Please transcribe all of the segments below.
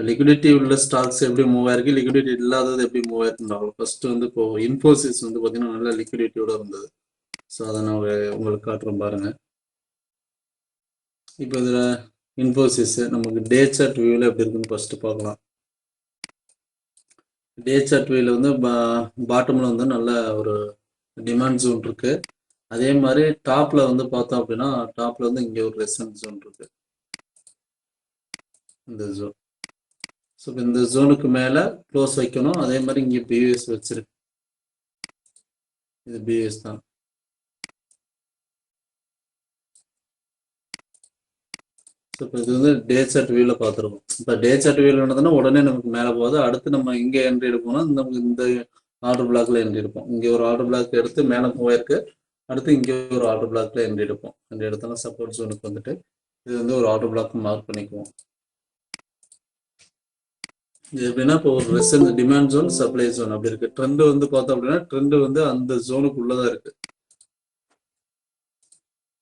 Liquidity உள்ள stocks எப்படி move ஆயிருக்கு, லிக்விடிட்டி இல்லாதது எப்படி மூவ் ஆயிருக்குன்னு ஃபர்ஸ்ட் வந்து இப்போ இன்ஃபோசிஸ் வந்து பார்த்தீங்கன்னா நல்ல லிக்விடிட்டியோட இருந்தது. ஸோ அதை நான் உங்களுக்கு காட்டுறேன் பாருங்க. இப்போ இதில் இன்ஃபோசிஸ் நமக்கு டே சார்ட் வியூவில் எப்படி இருக்குன்னு ஃபர்ஸ்ட் பார்க்கலாம். டே சார்ட் வியூவில் வந்து பாட்டமில் வந்து நல்ல ஒரு டிமாண்ட் ஜோன் இருக்கு. அதே மாதிரி டாப்ல வந்து பார்த்தோம் அப்படின்னா டாப்ல வந்து இங்கே ஒரு ரெசன்ட் ஜோன் இருக்கு, இந்த ஜோன். ஸோ இந்த ஜோனுக்கு மேலே க்ளோஸ் வைக்கணும். அதே மாதிரி இங்கே பிவிஎஸ் வச்சிருக்கு, இது பிவிஎஸ் தான். ஸோ இப்போ இது வந்து டே சார்ட் வியூவில் பார்த்துருக்கோம். இப்போ டே சார்ட் வியூவில் நடந்ததுன்னா உடனே நமக்கு மேலே போகுது. அடுத்து நம்ம இங்கே என்ட்ரி எடுப்போம்னா நமக்கு இந்த ஆர்டர் பிளாக்ல என்ட்ரி எடுப்போம். இங்கே ஒரு ஆர்டர் பிளாக் எடுத்து மேலே போயிருக்கு. அடுத்து இங்கே ஒரு ஆர்டர் பிளாக்ல என்ட்ரி எடுப்போம். என்ட்ரி எடுத்தோம்னா சப்போர்ட் ஜோனுக்கு வந்துட்டு இது வந்து ஒரு ஆர்டர் பிளாக் மார்க் பண்ணிக்குவோம். இது எப்படின்னா இப்போ ஒரு recent demand zone, supply zone அப்படி இருக்கு. ட்ரெண்ட் வந்து பார்த்தோம் அப்படின்னா ட்ரெண்ட் வந்து அந்த ஜோனுக்குள்ளதான் இருக்கு.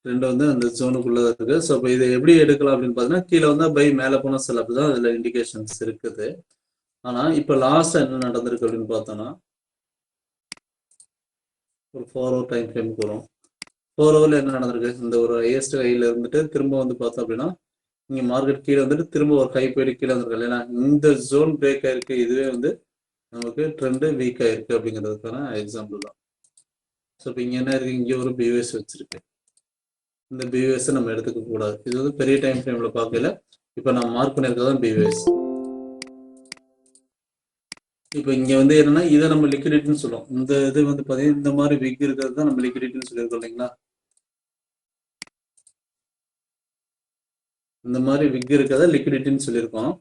ட்ரெண்ட் வந்து அந்த ஜோனுக்குள்ளதான் இருக்கு. ஸோ இப்போ இதை எப்படி எடுக்கலாம் அப்படின்னு பார்த்தீங்கன்னா கீழே வந்து பை மேலே போன செல் அப்படிதான் அதுல இண்டிகேஷன்ஸ் இருக்குது. ஆனா இப்போ லாஸ்ட் என்ன நடந்திருக்கு அப்படின்னு பார்த்தோம்னா ஒரு 4 ஹவர் டைம் ஃப்ரேமுக்கு வரும். 4 ஹவர்ல என்ன நடந்திருக்கு, இந்த ஒரு ஹையஸ்ட் ஹைல இருந்துட்டு திரும்ப வந்து பார்த்தோம் அப்படின்னா இங்க மார்க்கெட் கீழே வந்துட்டு திரும்ப ஒரு ஹை போயிட்டு கீழே வந்திருக்கு. ஏன்னா இந்த ஜோன் பிரேக் ஆயிருக்கு. இதுவே வந்து நமக்கு ட்ரெண்ட் வீக் ஆயிருக்கு அப்படிங்கிறதுக்கான எக்ஸாம்பிள் தான். ஸோ இப்போ இங்க என்ன இருக்கு, இங்க ஒரு பிவிஎஸ் வச்சிருக்கு. இந்த பிவிஎஸ் நம்ம எடுத்துக்க கூடாது. இது வந்து பெரிய டைம் ஃப்ரேம்ல பார்க்கல. இப்போ நான் மார்க் பண்ணிருக்கதான் பிவிஎஸ். இப்போ இங்க வந்து என்னன்னா இதை நம்ம லிக்விடிட்டின்னு சொல்லுவோம். இந்த இது வந்து பாத்தீங்கன்னா இந்த மாதிரி விக் இருக்கிறது தான் நம்ம லிக்விடிட்டின்னு சொல்லியிருக்கோம் இல்லைங்களா. இந்த மாதிரி விக் இருக்கிறத லிக்விடிட்டின்னு சொல்லியிருக்கோம்.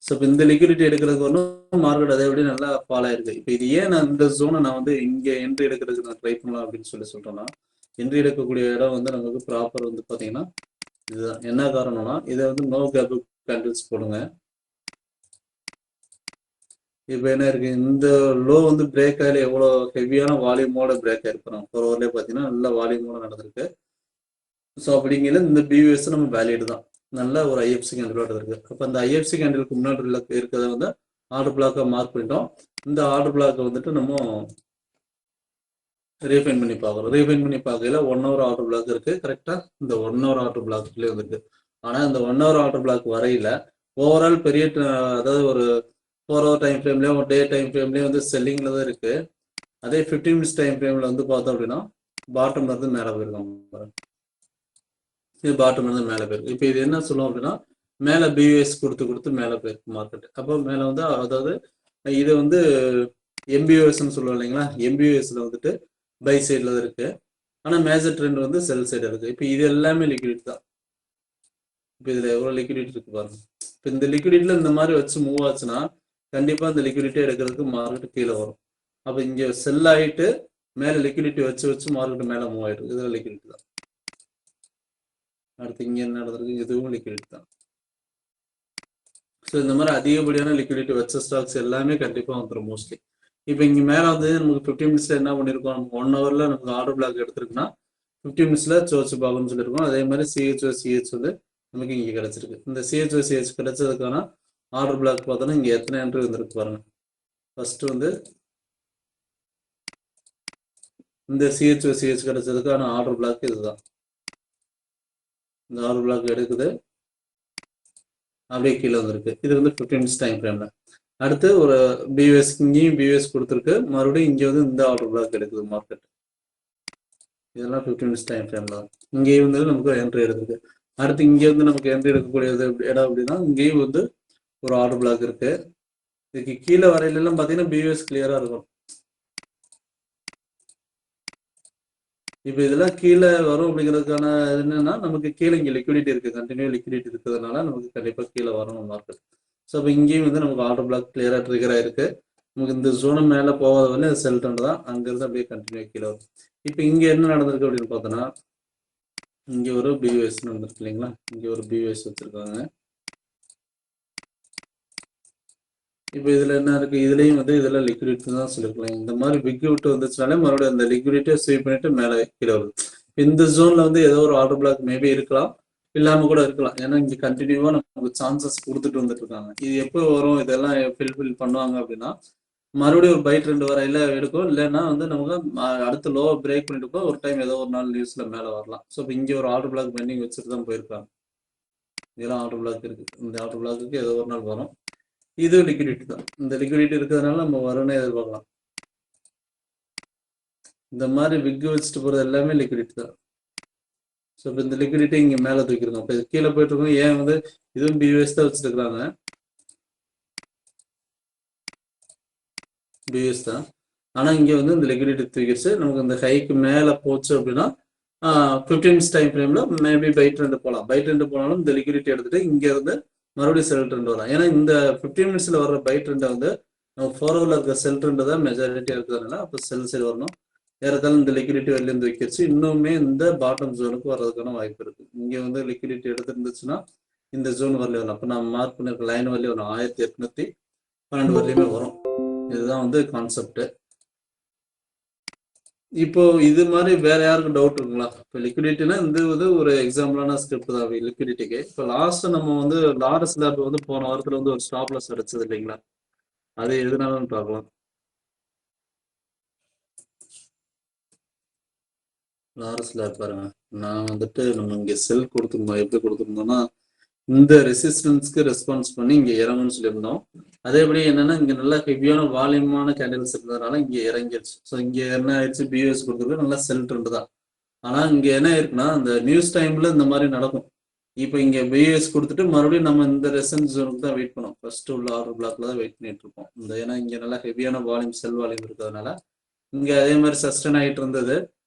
ஸோ இப்போ இந்த லிக்விடிட்டி எடுக்கிறதுக்கு ஒன்றும் மார்க்கெட் அதை விட நல்லா ஃபால் ஆயிருக்கு. இப்போ இது ஏன் நான் இந்த ஜோனை நான் வந்து இங்கே என்ட்ரி எடுக்கிறதுக்கு நான் ட்ரை பண்ணலாம் அப்படின்னு சொல்றேன்னா, என்ட்ரி எடுக்கக்கூடிய இடம் வந்து நமக்கு ப்ராப்பர் வந்து பார்த்தீங்கன்னா இதுதான். என்ன காரணம்னா இதை வந்து நோ கேப் கேண்டில்ஸ் போடுங்க. இப்போ என்ன இருக்கு, இந்த லோ வந்து பிரேக் ஆகல, எவ்வளோ ஹெவியான வால்யூமோட பிரேக் ஆயிருக்கிறோம். ஒரு ஓவர்லேயே பார்த்தீங்கன்னா நல்ல வால்யூமோட நடந்திருக்கு. ஸோ அப்படிங்கிற இந்த பிவிஎஸ் நம்ம வேலிட் தான். நல்ல ஒரு ஐஎஃப்சி கேண்டிலோட இருக்கு. அப்போ அந்த ஐஎஃப்சி கேண்டிலுக்கு முன்னாடி இருக்கிறத வந்து ஆர்டர் பிளாக்கை மார்க் பண்ணிட்டோம். இந்த ஆர்டர் பிளாக்கை வந்துட்டு நம்ம ரீஃபைன் பண்ணி பார்க்குறோம். ரீஃபைன் பண்ணி பார்க்கல 1 ஹவர் ஆர்டர் பிளாக் இருக்கு. கரெக்டாக இந்த 1 ஹவர் ஆர்டர் பிளாக்லேயே வந்துருக்கு. ஆனால் இந்த 1 ஹவர் ஆர்டர் பிளாக் வரையில ஓவரால் பெரிய அதாவது ஒரு 4 ஹவர் டைம் ஃப்ரேம்லேயும் ஒரு டே டைம் ஃப்ரேம்லேயும் வந்து செல்லிங்கில் தான் இருக்கு. அதே 15 மினிட்ஸ் டைம் ஃப்ரேமில் வந்து பார்த்தோம் அப்படின்னா பாட்டம்ல இருந்து மேலே போயிருக்காங்க. இது பாட்டம் இருந்து மேலே போயிருக்கு. இப்போ இது என்ன சொல்லுவோம் அப்படின்னா மேலே பியூஎஸ் கொடுத்து மேலே போயிருக்கு மார்க்கெட். அப்போ மேலே வந்து அதாவது இது வந்து எம்பியூஎஸ்ன்னு சொல்லுவோம் இல்லைங்களா. எம்பியூஎஸ்ல வந்துட்டு பை சைடில் தான் இருக்கு. ஆனால் மேஜர் ட்ரெண்ட் வந்து செல் சைடு இருக்கு. இப்போ இது எல்லாமே லிக்விடிட்டி தான். இப்போ இதில் எவ்வளோ லிக்விடிட்டி இருக்கு பாருங்க. இப்போ இந்த லிக்விடிட்டியில் இந்த மாதிரி வச்சு மூவ் ஆச்சுன்னா கண்டிப்பாக இந்த லிக்விடிட்டி எடுக்கிறதுக்கு மார்க்கெட் கீழே வரும். அப்போ இங்கே செல் ஆகிட்டு மேலே லிக்விடிட்டி வச்சு மார்க்கெட் மேலே மூவ் ஆயிட்டு இதில் லிக்விடிட்டி தான். அடுத்து இங்கே என்ன நடந்திருக்கு, இதுவும் லிக்விடிட்டி தான். ஸோ இந்த மாதிரி அதிகப்படியான லிக்விடிட்டி வச்ச ஸ்டாக்ஸ் எல்லாமே கண்டிப்பாக வந்துடும் மோஸ்ட்லி. இப்போ இங்கே மேலே வந்து நமக்கு 15 மினிட்ஸில் என்ன பண்ணியிருக்கோம், நமக்கு 1 ஹவரில் நமக்கு ஆர்டர் பிளாக் எடுத்திருக்குன்னா 15 மினிட்ஸில் சோச்சு பார்க்கணும்னு சொல்லியிருக்கோம். அதே மாதிரி சிஹெச் வந்து நமக்கு இங்கே கிடைச்சிருக்கு. இந்த சிஹெச் கிடைச்சதுக்கான ஆர்டர் பிளாக் பார்த்தோன்னா இங்கே எத்தனை என்ட்ரி வந்துருக்கு பாருங்க. ஃபர்ஸ்ட் வந்து இந்த சிஹெச் கிடைச்சதுக்கான ஆர்டர் பிளாக் இதுதான். இந்த ஆர்டர் பிளாக் எடுக்குது, அப்படியே கீழே வந்திருக்கு. இது வந்து 15 மினிட்ஸ் டைம் ஃப்ரேம்ல. அடுத்து ஒரு பியூஎஸ், இங்கேயும் பியூஎஸ் கொடுத்துருக்கு. மறுபடியும் இங்கே வந்து இந்த ஆர்டர் பிளாக் எடுக்குது மார்க்கெட். இதெல்லாம் 15 மினிட்ஸ் டைம் ஃப்ரேம்ல. இங்கேயும் வந்து நமக்கு என்ட்ரி எடுக்குது. அடுத்து இங்கே வந்து நமக்கு என்ட்ரி எடுக்கக்கூடியது இடம் அப்படின்னா இங்கேயும் வந்து ஒரு ஆர்டர் பிளாக் இருக்கு. இதுக்கு கீழே வரையிலாம் பார்த்தீங்கன்னா பியூஎஸ் கிளியரா இருக்கும். இப்போ இதெல்லாம் கீழே வரும் அப்படிங்கிறதுக்கான என்னன்னா நமக்கு கீழே இங்கே லிக்விடிட்டி இருக்கு, கண்டினியூ லிக்விடிட்டி இருக்கிறதுனால நமக்கு கண்டிப்பாக கீழே வரணும் மார்க்கெட். ஸோ அப்போ இங்கேயும் வந்து நமக்கு ஆர்டர் பிளாக் கிளியரா ட்ரிகர் ஆயிருக்கு. நமக்கு இந்த ஜோனு மேலே போகாத வந்து செல் ட்ரெண்ட் தான். அங்கிருந்து அப்படியே கண்டினியூ கீழே வரும். இப்போ இங்கே என்ன நடந்திருக்கு அப்படின்னு பார்த்தோன்னா இங்கே ஒரு பியூஎஸ் நடந்திருக்கு இல்லைங்களா. இங்கே ஒரு பியூஎஸ் வச்சிருக்காங்க. இப்போ இதில் என்ன இருக்கு, இதுலேயும் வந்து இதெல்லாம் லிக்விடிட்டி தான் சொல்லியிருக்கலாம். இந்த மாதிரி பிக் விட்டு வந்துச்சுனாலே மறுபடியும் அந்த லிக்விடிட்டியை ஸ்வீப் பண்ணிட்டு மேலே கீழே வருது. இந்த ஜோன்ல வந்து ஏதோ ஒரு ஆர்டர் பிளாக் மேபி இருக்கலாம். இல்லாம கூட இருக்கலாம். ஏன்னா இங்க கண்டினியூவா நமக்கு சான்சஸ் கொடுத்துட்டு வந்துட்டு இருக்காங்க. இது எப்போ வரும், இதெல்லாம் ஃபில் பண்ணுவாங்க அப்படின்னா மறுபடியும் ஒரு பை ட்ரெண்ட் வரையில எடுக்கும். இல்லைன்னா வந்து நமக்கு அடுத்த லோ பிரேக் பண்ணிட்டு ஒரு டைம் ஏதோ ஒரு நாள் நியூஸ்ல மேல வரலாம். ஸோ இப்போ இங்க ஒரு ஆர்டர் பிளாக் பெண்டிங் வச்சுட்டு தான் போயிருக்காங்க. இதெல்லாம் ஆர்டர் பிளாக் இருக்கு. இந்த ஆர்டர் பிளாக்கு ஏதோ ஒரு நாள் வரும். இது லிக்விடிட்டி தான். இந்த லிக்விடிட்டி இருக்கிறதுனால நம்ம வரும்னே எதிர்பார்க்கலாம். இந்த மாதிரி விக் வச்சுட்டு போறது எல்லாமே லிக்விடிட்டி தான். ஸோ இப்போ இந்த லிக்விடிட்டி இங்க மேல தூக்கிருக்கோம். இப்போ இது கீழே போயிட்டு இருக்கோம். ஏன் வந்து இதுவும் பியூஎஸ் தான் வச்சுட்டு இருக்கிறாங்க. பியூஎஸ் தான். ஆனா இங்க வந்து இந்த லிக்விடிட்டி தூக்கிடுச்சு. நமக்கு இந்த ஹைக்கு மேல போச்சு அப்படின்னா 15 மினிட்ஸ் டைம் ஃப்ரேம்ல மேபி பை ட்ரெண்ட் போகலாம். பை ட்ரெண்ட் போனாலும் இந்த லிக்விடிட்டி எடுத்துட்டு இங்க இருந்து மறுபடியும் செல் ட்ரெண்ட் வரலாம். ஏன்னா இந்த 15 மினிட்ஸ்ல வர்ற பை ட்ரெண்டை வந்து நம்ம 4 ஹவர்ல இருக்க செல் ட்ரெண்ட் தான் மெஜாரிட்டியா இருக்கிறதுனால அப்போ செல் சைடு வரணும். ஏறத்தாலும் இந்த லிக்விடிட்டி வெளில இருந்து வைக்கிடுச்சு. இன்னுமே இந்த பாட்டம் ஜோனுக்கு வர்றதுக்கான வாய்ப்பு இருக்கு. இங்க வந்து லிக்விடிட்டி எடுத்துருந்துச்சுன்னா இந்த ஜோன் வரல வரலாம். அப்போ நம்ம மார்க் பண்ணிருக்க லைன் வரல வரும். 1812 வரலையுமே வரும். இதுதான் வந்து கான்செப்ட். இப்போ இது மாதிரி வேற யாருக்கும் டவுட் இருக்குங்களா? இப்போ லிக்விடிட்டினா இந்த வந்து ஒரு எக்ஸாம்பிளான ஸ்கிரிப்ட் தான் லிக்விடிட்டிக்கு. இப்போ லாஸ்ட் நம்ம வந்து லாரஸ் லேப் வந்து போன வாரத்துல வந்து ஒரு ஸ்டாப் லாஸ் அடிச்சது இல்லைங்களா? அது எதுனாலும் பார்க்கலாம். லாரஸ் லேப் பாருங்க, நான் வந்துட்டு நம்ம இங்க செல் கொடுத்துருந்தோம். எப்படி கொடுத்துருந்தோம்னா இந்த ரெசிஸ்டன்ஸ்க்கு ரெஸ்பான்ஸ் பண்ணி இங்க இறங்கும்னு சொல்லியிருந்தோம். அதேபடி என்னன்னா இங்க நல்லா ஹெவியான வால்யூமான கேண்டில்ஸ் இருந்ததுனால இங்க இறங்கிருச்சு. ஸோ இங்க என்ன ஆயிடுச்சு, பியூஎஸ் கொடுத்துருக்கு நல்லா செல் ட்ரெண்ட் தான். ஆனா இங்க என்ன இருக்குன்னா அந்த நியூஸ் டைம்ல இந்த மாதிரி நடக்கும். இப்போ இங்க பிஎஸ் கொடுத்துட்டு மறுபடியும் நம்ம இந்த ரெசன்ஸ் ஜோனுக்கு தான் வெயிட் பண்ணோம். ஃபர்ஸ்ட் உள்ள ஆர்டர் பிளாக்ல தான் வெயிட் பண்ணிட்டு இருக்கோம். இந்த ஏன்னா இங்க நல்லா ஹெவியான வால்யூம் செல் வால்யூம் இருக்கிறதுனால இங்க அதே மாதிரி சஸ்டெயின் ஆகிட்டு இருந்தது.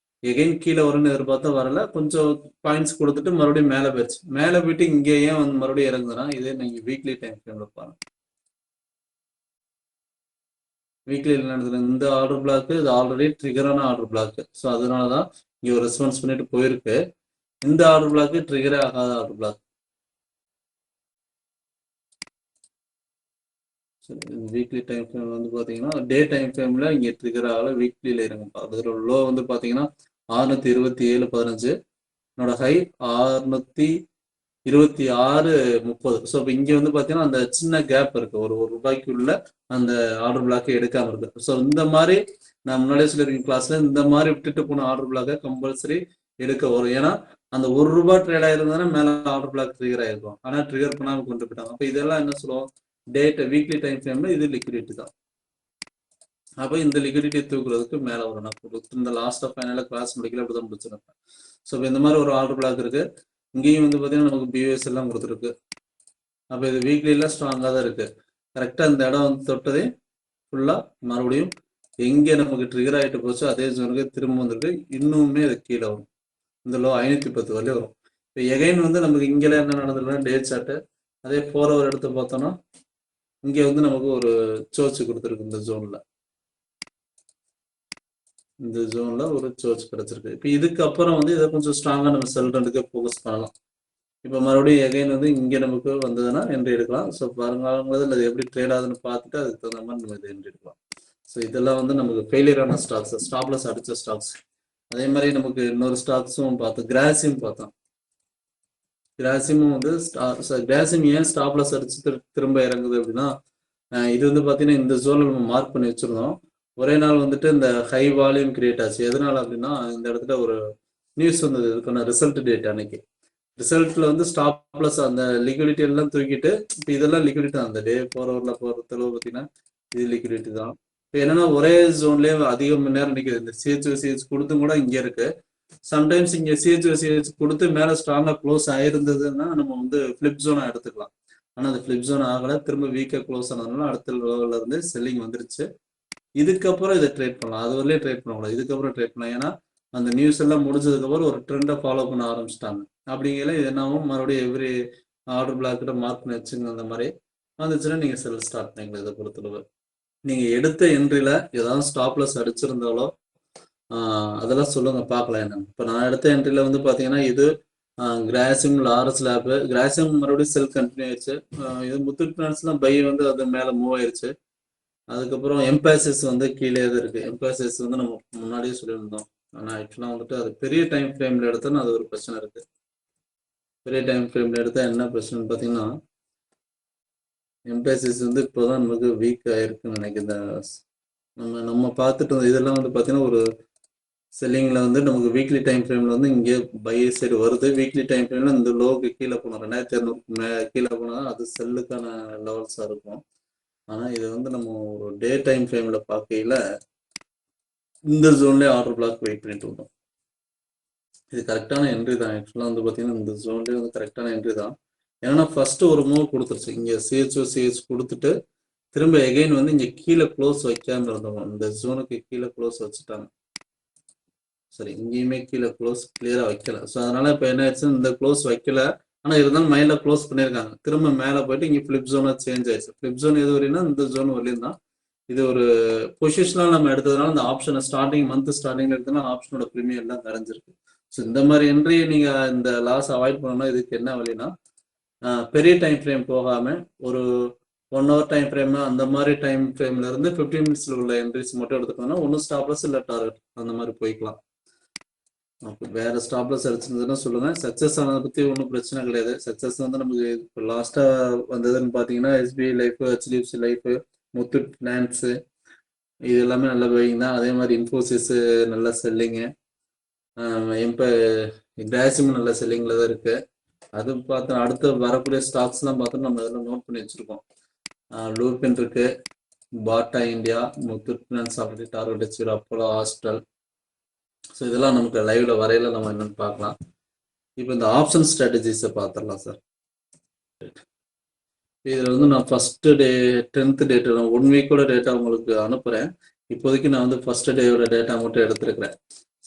எகைன் கீழே வரும்னு எதிர்பார்த்தா வரல. கொஞ்சம் பாயிண்ட்ஸ் கொடுத்துட்டு மறுபடியும் மேலே போயிடுச்சு. மேலே போயிட்டு இங்கே ஏன் வந்து மறுபடியும் இறங்குதுன்னா இதே நீங்க வீக்லி டைம் ஃப்ரேம்ல பாருங்க. வீக்லி நடந்தது இந்த ஆர்டர் பிளாக் இது ஆல்ரெடி ட்ரிகரான ஆர்டர் பிளாக். ஸோ அதனாலதான் இங்க ஒரு ரெஸ்பான்ஸ் பண்ணிட்டு போயிருக்கு. இந்த ஆர்டர் பிளாக் ட்ரிகரே ஆகாத order black. Weekly time frame வந்து பாத்தீங்கன்னா டே டைம் ஃப்ரேம்ல இங்க ட்ரிகர் ஆகல. வீக்லியில இருங்க. அதோட லோ வந்து பாத்தீங்கன்னா 627.15. என்னோட ஹை 626.30. ஸோ இப்போ இங்க வந்து பாத்தீங்கன்னா அந்த சின்ன கேப் இருக்கு. ஒரு ரூபாய்க்குள்ள அந்த ஆர்டர் பிளாக் எடுக்காம இருக்கு. ஸோ இந்த மாதிரி நான் முன்னாடியே சொல்லியிருக்கேன் கிளாஸ்ல, இந்த மாதிரி விட்டுட்டு போன ஆர்டர் பிளாக்கை கம்பல்சரி எடுக்க வரும். ஏன்னா அந்த ₹1 ட்ரேட் ஆயிருந்தானே மேல ஆர்டர் பிளாக் ட்ரிகர் ஆயிருக்கும். ஆனா ட்ரிகர் பண்ணாம கொண்டு போயிட்டாங்க. அப்ப இதெல்லாம் என்ன சொல்லுவோம், டேட் வீக்லி டைம் ஃப்ரேம்ல இது லிக்விடிட்டி தான். அப்போ இந்த லிக்விடிட்டி தூக்குறதுக்கு மேல வரும். இந்த லாஸ்ட் ஆஃப் ஃபைனல கிளாஸ் முடிக்கல அப்படிதான் முடிச்சிருப்பேன். ஸோ இப்போ இந்த மாதிரி ஒரு ஆர்டர் பிளாக் இருக்கு. இங்கேயும் வந்து பாத்தீங்கன்னா நமக்கு பியூஎஸ் எல்லாம் கொடுத்துருக்கு. அப்போ இது வீக்லில ஸ்ட்ராங்கா தான் இருக்கு. கரெக்டா இந்த இடம் வந்து தொட்டதே ஃபுல்லா மறுபடியும் எங்க நமக்கு ட்ரிகர் ஆகிட்டு போச்சோ அதே ஜோனுக்கு திரும்ப வந்திருக்கு. இன்னுமே அது கீழே வரும். இந்த லோ 510 வரலையும் வரும். இப்போ எகைன் வந்து நமக்கு இங்கெல்லாம் என்ன நடந்திருக்குன்னா டே சார்ட்டு அதே 4 ஹவர் எடுத்து பார்த்தோம்னா இங்க வந்து நமக்கு ஒரு சர்ச் கொடுத்துருக்கு. இந்த ஜோன்ல ஒரு சர்ச் கிடைச்சிருக்கு. இப்போ இதுக்கப்புறம் வந்து இதை கொஞ்சம் ஸ்ட்ராங்கா நம்ம செல் ரெண்டுக்கு ஃபோக்கஸ் பண்ணலாம். இப்போ மறுபடியும் எகைன் வந்து இங்க நமக்கு வந்ததுன்னா என்ட்ரி எடுக்கலாம். ஸோ வருங்காலங்களில் அது எப்படி ட்ரேட் ஆகுதுன்னு பார்த்துட்டு அதுக்கு தகுந்த மாதிரி நம்ம இதை என்ட்ரி எடுக்கலாம். ஸோ இதெல்லாம் வந்து நமக்கு ஃபெயிலியரான ஸ்டாக்ஸ், ஸ்டாப்லெஸ் அடிச்ச ஸ்டாக்ஸ். அதே மாதிரி நமக்கு இன்னொரு ஸ்டாக்ஸும் பார்த்தோம், கிராசியம் பார்த்தோம். கிராசியமும் வந்து கிராசியம் ஏன் ஸ்டாப்லெஸ் அடிச்சு திரும்ப இறங்குது அப்படின்னா இது வந்து பார்த்தீங்கன்னா இந்த ஜோனில் நம்ம மார்க் பண்ணி வச்சிருந்தோம். ஒரே நாள் வந்துட்டு இந்த ஹை வால்யூம் கிரியேட் ஆச்சு. எதனால அப்படின்னா இந்த இடத்துல ஒரு நியூஸ் வந்தது, இதுக்கான ரிசல்ட் டேட் அன்னைக்கு. ரிசல்ட்ல வந்து ஸ்டாப்லெஸ் அந்த லிக்விடிட்டி எல்லாம் தூக்கிட்டு இப்போ இதெல்லாம் லிக்விடிட்டி தான். அந்த டே 4 ஹவர்ல பொறுத்தளவு பார்த்தீங்கன்னா இது லிக்விடிட்டி தான். இப்போ என்னன்னா ஒரே ஜோன்லேயே அதிக மணி நேரம் நிற்குது. இந்த சிஹெச் கொடுத்தும் கூட இங்கே இருக்கு. சம்டைம்ஸ் இங்கே சிஹெச் கொடுத்து மேலே ஸ்ட்ராங்கா க்ளோஸ் ஆயிருந்ததுன்னா நம்ம வந்து ஃபிளிப் ஜோனா எடுத்துக்கலாம். ஆனால் அது ஃபிளிப் ஜோன் ஆகலை. திரும்ப வீக்காக க்ளோஸ் ஆனதுனால அடுத்த லெவலில் இருந்து செல்லிங் வந்துருச்சு. இதுக்கப்புறம் இதை ட்ரேட் பண்ணலாம். அது வரலையே ட்ரேட் பண்ணக்கூடாது. இதுக்கப்புறம் ட்ரேட் பண்ணலாம். ஏன்னா அந்த நியூஸ் எல்லாம் முடிஞ்சதுக்கப்புறம் ஒரு ட்ரெண்டை ஃபாலோ பண்ண ஆரம்பிச்சிட்டாங்க. அப்படிங்கல இது என்னாவும் மறுபடியும் எவ்ரி ஆர்டர் பிளாக் கிட்ட மார்க் பண்ணி வச்சுங்க. அந்த மாதிரி வந்துச்சுன்னா நீங்க செல் ஸ்டார்ட் பண்ணிக்கலாம். இதை பொறுத்தளவு நீங்க எடுத்த என்ட்ரில ஏதாவது ஸ்டாப்லெஸ் அடிச்சிருந்தாலோ அதெல்லாம் சொல்லுங்க பார்க்கலாம். என்ன இப்போ நான் எடுத்த என்ட்ரில வந்து பாத்தீங்கன்னா இது கிராசியம் லாரஸ் லேப். கிராசியம் மறுபடியும் செல் கண்டினியூ ஆயிடுச்சு. இது முத்தூட் ஃபினான்ஸ்லாம் பை வந்து அது மேல மூவ் ஆயிருச்சு. அதுக்கப்புறம் எம்பாசிஸ் வந்து கீழே தான் இருக்கு. எம்பாசிஸ் வந்து நம்ம முன்னாடியே சொல்லியிருந்தோம். ஆனா ஆக்சுவலா வந்துட்டு அது பெரிய டைம் ஃப்ரேம்ல எடுத்தோன்னா அது ஒரு பிரச்சனை இருக்கு. பெரிய டைம் ஃப்ரேம்ல எடுத்தா என்ன பிரச்சனைன்னு பார்த்தீங்கன்னா, எம்பேசிஸ் வந்து இப்போதான் நமக்கு வீக் ஆயிருக்குன்னு நினைக்கிறேன். நம்ம நம்ம பார்த்துட்டு இதெல்லாம் வந்து பார்த்தீங்கன்னா, ஒரு செல்லிங்ல வந்து நமக்கு வீக்லி டைம் ஃப்ரேம்ல வந்து இங்கே பை சைடு வருது. வீக்லி டைம் ஃப்ரேம்ல இந்த லோவுக்கு கீழே போனோம். 2200 கீழே போனா அது செல்லுக்கான லெவல்ஸா இருக்கும். ஆனா இது வந்து நம்ம ஒரு டே டைம் ஃப்ரேம்ல பார்க்கையில இந்த ஜோன்லயே ஆர்டர் பிளாக் வெயிட் பண்ணிட்டு இருந்தோம். இது கரெக்டான என்ட்ரி தான். ஆக்சுவலா வந்து பார்த்தீங்கன்னா, இந்த ஜோன்லயே வந்து கரெக்டான என்ட்ரி தான். ஏன்னா ஃபர்ஸ்ட் ஒரு மூவ் கொடுத்துருச்சு. இங்க சிஹெச் கொடுத்துட்டு திரும்ப எகைன் வந்து இங்க கீழே க்ளோஸ் வைக்காம இருந்தோம். இந்த ஜோனுக்கு கீழே க்ளோஸ் வச்சுட்டாங்க. சரி, இங்கேயுமே கீழே க்ளோஸ் கிளியரா வைக்கல. ஸோ அதனால இப்போ என்ன ஆயிடுச்சு, இந்த க்ளோஸ் வைக்கல. ஆனா இருந்தாலும் மைண்ட்ல க்ளோஸ் பண்ணியிருக்காங்க. திரும்ப மேலே போயிட்டு இங்க ஃபிளிப் ஜோனா சேஞ்ச் ஆயிடுச்சு. ஃபிளிப் ஜோன் எது வரையும்னா இந்த ஜோன் வரையும் தான். இது ஒரு பொசிஷனல் நம்ம எடுத்ததுனால இந்த ஆப்ஷனை ஸ்டார்டிங் மந்த் ஸ்டார்டிங்ல எடுத்தோம்னா ஆப்ஷனோட ப்ரீமியம் எல்லாம் கரைஞ்சிருக்கு. ஸோ இந்த மாதிரி என்ட்ரி நீங்க இந்த லாஸ் அவாய்ட் பண்ணணும்னா இதுக்கு என்ன வழினா, பெரிய டைம் ஃப்ரேம் போகாம ஒரு 1 hour டைம் ஃப்ரேம் அந்த மாதிரி டைம் ஃப்ரேம்ல இருந்து 15 மினிட்ஸ்ல உள்ள என்ட்ரிஸ் மட்டும் எடுத்துக்கோங்கன்னா ஒன்னும் ஸ்டாப்லஸ் இல்லை டார்கெட் அந்த மாதிரி போய்க்கலாம். வேற ஸ்டாப்லஸ் அடிச்சிருந்ததுன்னா சொல்லுங்க. சக்சஸ் ஆனதை பத்தி ஒன்றும் பிரச்சனை கிடையாது. சக்சஸ் வந்து நமக்கு இப்போ லாஸ்டா வந்ததுன்னு பார்த்தீங்கன்னா SBI life, HDFC life, Muthoot finance இது எல்லாமே நல்ல பையிங் தான். அதே மாதிரி இன்ஃபோசிஸ் நல்ல செல்லிங்கு, இப்போ கிராசிமும் நல்ல செல்லிங்ல தான் இருக்கு. அது பார்த்தோம் அடுத்து வரக்கூடிய ஸ்டாக்ஸ்லாம் பார்த்தோம் நம்ம இதெல்லாம் நோட் பண்ணி வச்சிருக்கோம். லூபின் இருக்கு, பாட்டா India, Muthoot finance already target வச்சிருக்கோம், அப்போலோ ஹாஸ்பிட்டல். ஸோ இதெல்லாம் நமக்கு லைவ்ல வரையில நம்ம என்னன்னு பார்க்கலாம். இப்போ இந்த ஆப்ஷன் ஸ்ட்ராட்டஜிஸை பார்த்துடலாம் சார். இதில் வந்து நான் ஃபர்ஸ்ட் டே 10th டேட்டு நான் 1 வீக்கோட டேட்டா உங்களுக்கு அனுப்புகிறேன். இப்போதைக்கு நான் வந்து ஃபர்ஸ்ட் டேயோட டேட்டா மட்டும் எடுத்துருக்கிறேன்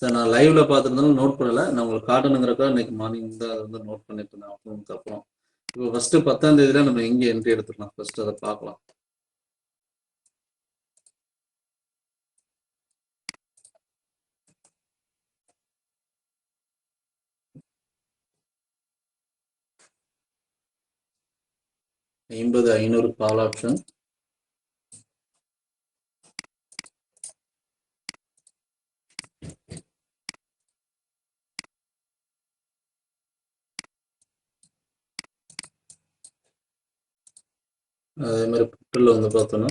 சார். நான் லைவ்ல பார்த்துருந்தாலும் நோட் பண்ணலை. நான் உங்களுக்கு காட்டணுங்கிறக்கா இன்னைக்கு மார்னிங் தான் அதை வந்து நோட் பண்ணிட்டு இருந்தேன் ஆஃப்டர்நூனுக்கு அப்புறம். இப்போ ஃபர்ஸ்ட் 10ஆம் தேதியில நம்ம எங்கே என்ட்ரி எடுத்துக்கலாம் ஃபர்ஸ்ட் அதை பார்க்கலாம். ஐம்பது 500 கால் ஆப்ஷன். அதே மாதிரி புட்டில் வந்து பார்த்தோன்னா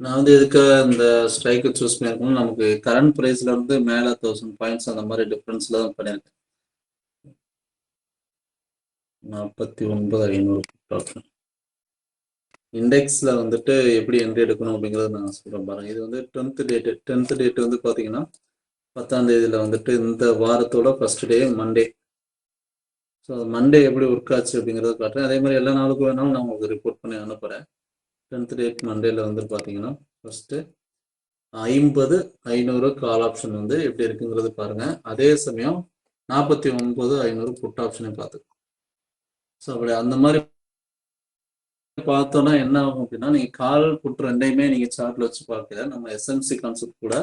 நான் வந்து எதுக்காக இந்த ஸ்ட்ரைக்கை சூஸ் பண்ணியிருக்கோம், நமக்கு கரண்ட் ப்ரைஸ்ல வந்து மேலே 1000 பாயிண்ட்ஸ் அந்த மாதிரி டிஃப்ரென்ஸ்ல தான் பண்ணியிருக்கேன். 49,500 ஆப்ஷன். இண்டெக்ஸ்ல வந்துட்டு எப்படி என்ட்ரி எடுக்கணும் அப்படிங்கிறத நான் சொல்றேன் பாருங்க. இது வந்து 10th டேட் வந்து பார்த்தீங்கன்னா 10ஆம் தேதியில வந்துட்டு இந்த வாரத்தோட first day Monday. So Monday எப்படி ஒர்க் ஆச்சு அப்படிங்கிறத காட்டுறேன். அதே மாதிரி எல்லா நாளுக்கும் வேணாலும் நான் உங்களுக்கு ரிப்போர்ட் பண்ணி அனுப்புகிறேன். 10th டேட் மண்டேல வந்து பார்த்தீங்கன்னா ஃபர்ஸ்ட்டு 50,500 கால் ஆப்ஷன் வந்து எப்படி இருக்குங்கிறது பாருங்க. அதே சமயம் 49,500 புட் ஆப்ஷனையும் பார்த்து. ஸோ அப்படி அந்த மாதிரி பார்த்தோம்னா என்ன ஆகும் அப்படின்னா, நீங்க கால் புட் ரெண்டையுமே நீங்க சார்ட்ல வச்சு பார்க்கல. நம்ம எஸ்எம்சி கான்செப்ட் கூட